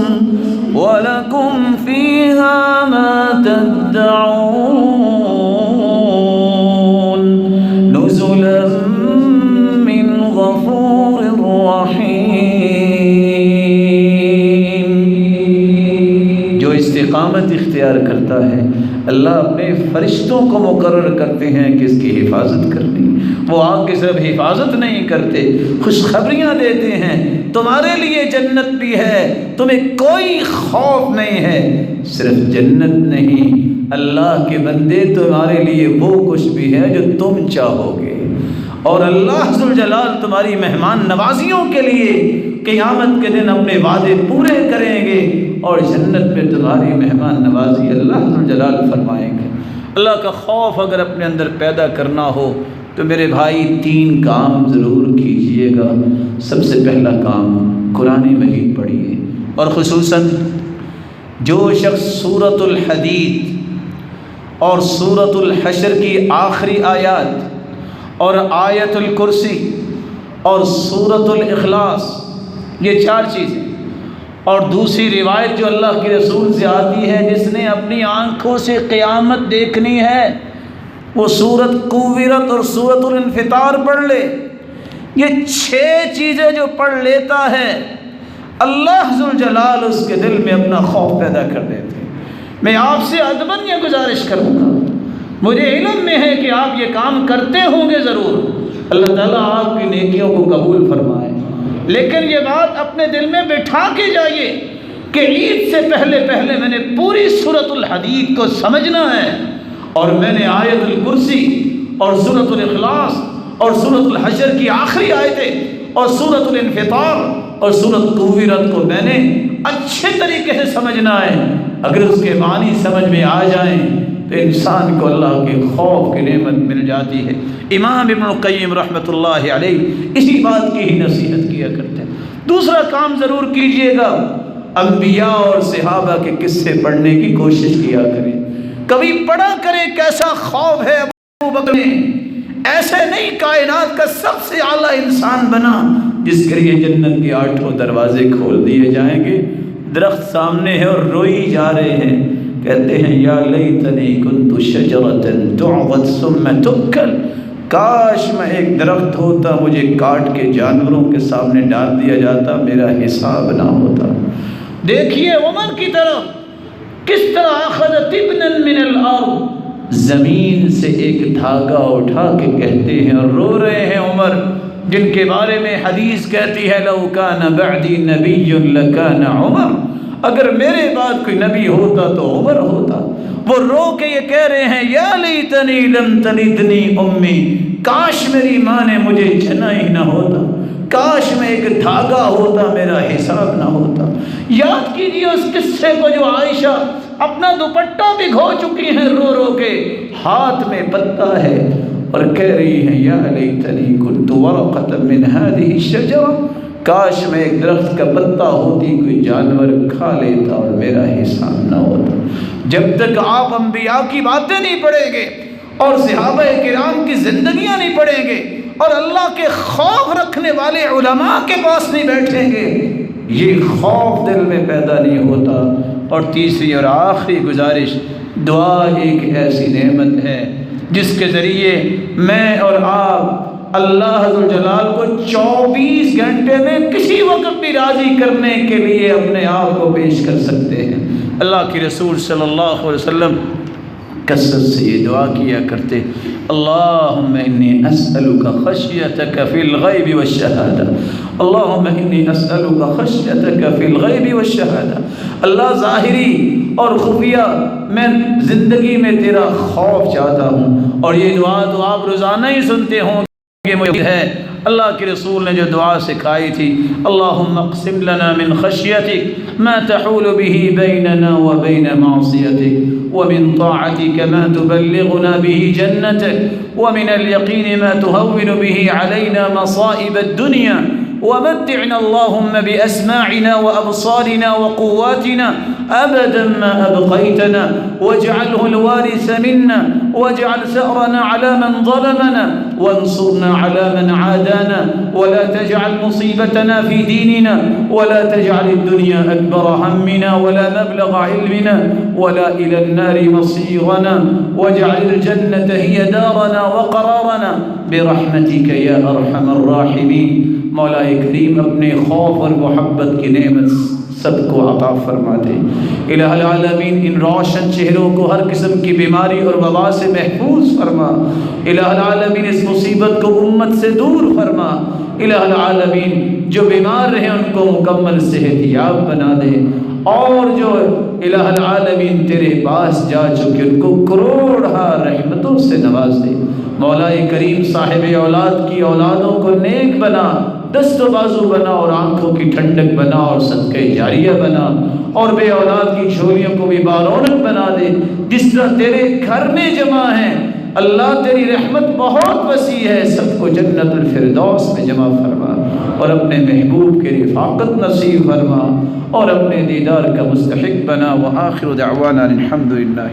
Speaker 1: ولكم فيها ما تدعون نزلا من غفور رحيم۔ جو استقامت اختیار کرتا ہے اللہ اپنے فرشتوں کو مقرر کرتے ہیں کہ اس کی حفاظت کرنی، وہ آگ کی صرف حفاظت نہیں کرتے، خوشخبریاں دیتے ہیں تمہارے لیے جنت بھی ہے، تمہیں کوئی خوف نہیں ہے۔ صرف جنت نہیں، اللہ کے بندے تمہارے لیے وہ کچھ بھی ہے جو تم چاہو گے، اور اللہ ذو الجلال تمہاری مہمان نوازیوں کے لیے قیامت کے دن اپنے وعدے پورے کریں گے، اور جنت میں تمہاری مہمان نوازی اللہ ذو الجلال فرمائیں گے۔ اللہ کا خوف اگر اپنے اندر پیدا کرنا ہو تو میرے بھائی 3 کام ضرور کیجئے گا۔ سب سے پہلا کام قرآن مجید پڑھیے، اور خصوصاً جو شخص سورۃ الحدید اور سورۃ الحشر کی آخری آیات اور آیت الکرسی اور سورۃ الاخلاص، یہ 4 چیزیں، اور دوسری روایت جو اللہ کے رسول سے آتی ہے جس نے اپنی آنکھوں سے قیامت دیکھنی ہے وہ سورۃ کوثر اور سورۃ الانفطار پڑھ لے۔ یہ 6 چیزیں جو پڑھ لیتا ہے اللہ ذو الجلال اس کے دل میں اپنا خوف پیدا کر دیتے ہیں۔ میں آپ سے ادباً یہ گزارش کروں گا، مجھے علم میں ہے کہ آپ یہ کام کرتے ہوں گے ضرور، اللہ تعالیٰ آپ کی نیکیوں کو قبول فرمائے، لیکن یہ بات اپنے دل میں بٹھا کے جائیے کہ عید سے پہلے میں نے پوری سورۃ الحدید کو سمجھنا ہے، اور میں نے آیت الکرسی اور سورۃ الاخلاص اور سورۃ الحشر کی آخری آیتیں اور سورۃ الانفطار اور سورۃ کوثر کو میں نے اچھے طریقے سے سمجھنا ہے۔ اگر اس کے معنی سمجھ میں آ جائیں تو انسان کو اللہ کے خوف کی نعمت مل جاتی ہے۔ امام ابن القیم رحمۃ اللہ علیہ اسی بات کی ہی نصیحت کیا کرتے ہیں۔ دوسرا کام ضرور کیجئے گا، انبیاء اور صحابہ کے قصے پڑھنے کی کوشش کیا کریں، کبھی پڑھا کریں کیسا خوف ہے ابو بکر نے، ایسے نہیں کائنات کا سب سے اعلیٰ انسان بنا جس کے لیے جنت کے 8 دروازے کھول دیے جائیں گے۔ درخت سامنے ہے اور روئی جا رہے ہیں، کہتے ہیں یا لیتنی کنت شجرۃ تعضد ثم تؤکل، کاش میں ایک درخت ہوتا مجھے کاٹ کے جانوروں کے سامنے ڈال دیا جاتا، میرا حساب نہ ہوتا۔ دیکھیے عمر کی طرف کس طرح اخذ طبنا من الارض، زمین سے ایک دھاگا اٹھا کے کہتے ہیں اور رو رہے ہیں عمر، جن کے بارے میں حدیث کہتی ہے لو کان بعدی نبی لکان عمر، اگر میرے بعد کوئی نبی ہوتا تو عمر ہوتا۔ وہ رو کے یہ کہہ رہے ہیں یا لیتنی لم تلدنی امی، کاش میری ماں نے مجھے جنا ہی نہ ہوتا، کاش میں ایک دھاگا ہوتا میرا حساب نہ ہوتا۔ یاد کیجیے اس قصے کو جو عائشہ اپنا دوپٹہ بھگو چکی ہیں رو رو کے، ہاتھ میں پتا ہے اور کہہ رہی ہیں یا لیتنی کنت ورقۃ من هذه الشجرہ، کاش میں ایک درخت کا پتا ہوتی کوئی جانور کھا لیتا اور میرا حساب نہ ہوتا۔ جب تک آپ انبیاء کی باتیں نہیں پڑھیں گے اور صحابہ کرام کی زندگیاں نہیں پڑھیں گے اور اللہ کے خوف رکھنے والے علماء کے پاس نہیں بیٹھیں گے، یہ خوف دل میں پیدا نہیں ہوتا۔ اور تیسری اور آخری گزارش، دعا ایک ایسی نعمت ہے جس کے ذریعے میں اور آپ اللہ ذوالجلال کو 24 گھنٹے میں کسی وقت بھی راضی کرنے کے لیے اپنے آپ کو پیش کر سکتے ہیں۔ اللہ کے رسول صلی اللہ علیہ وسلم کثرت سے یہ دعا کیا کرتے، اللہم انی اسألک خشیتک فی الغیب والشہادہ، اللہم انی اسألک خشیتک فی الغیب والشہادہ۔ اللہ ظاہری اور خفیہ میں زندگی میں تیرا خوف چاہتا ہوں، اور یہ دعا تو آپ روزانہ ہی سنتے ہوں کہ مجھے ہے۔ اللہ کے رسول نے جو دعا سکھائی تھی، اللہم اقسم لنا من خشیتک ما تحول به بیننا وبین معصیتک ومن طاعتك ما تبلغنا به جنتك ومن اليقین ما تهون به علينا مصائب الدنيا ومتعنا اللهم بأسماعنا وأبصارنا وقواتنا أبدا ما أبقيتنا واجعله الوارث منا واجعل ثأرنا على من ظلمنا وانصرنا على من عادانا ولا تجعل مصيبتنا في ديننا ولا تجعل الدنيا أكبر همنا ولا مبلغ علمنا ولا إلى النار مصيرنا واجعل الجنة هي دارنا وقرارنا برحمتك يا أرحم الراحمين۔ مولا کریم اپنے خوف اور محبت کی نعمت سب کو عطا فرما دے۔ الہ العالمین ان روشن چہروں کو ہر قسم کی بیماری اور وبا سے محفوظ فرما۔ الہ العالمین اس مصیبت کو امت سے دور فرما۔ الہ العالمین جو بیمار رہے ان کو مکمل صحت یاب بنا دے، اور جو الہ العالمین تیرے پاس جا چکے ان کو کروڑہ رحمتوں سے نواز دے۔ مولا کریم صاحب اولاد کی اولادوں کو نیک بنا، دست و بازو بنا اور آنکھوں کی ٹھنڈک بنا اور صدقہ جاریہ بنا، اور بے اولاد کی جھولیوں کو بھی بارونق بنا دے۔ جس طرح تیرے گھر میں جمع ہیں اللہ، تیری رحمت بہت وسیع ہے، سب کو جنت الفردوس میں جمع فرما، اور اپنے محبوب کی رفاقت نصیب فرما، اور اپنے دیدار کا مستحق بنا۔ وآخر دعوانا الحمدللہ۔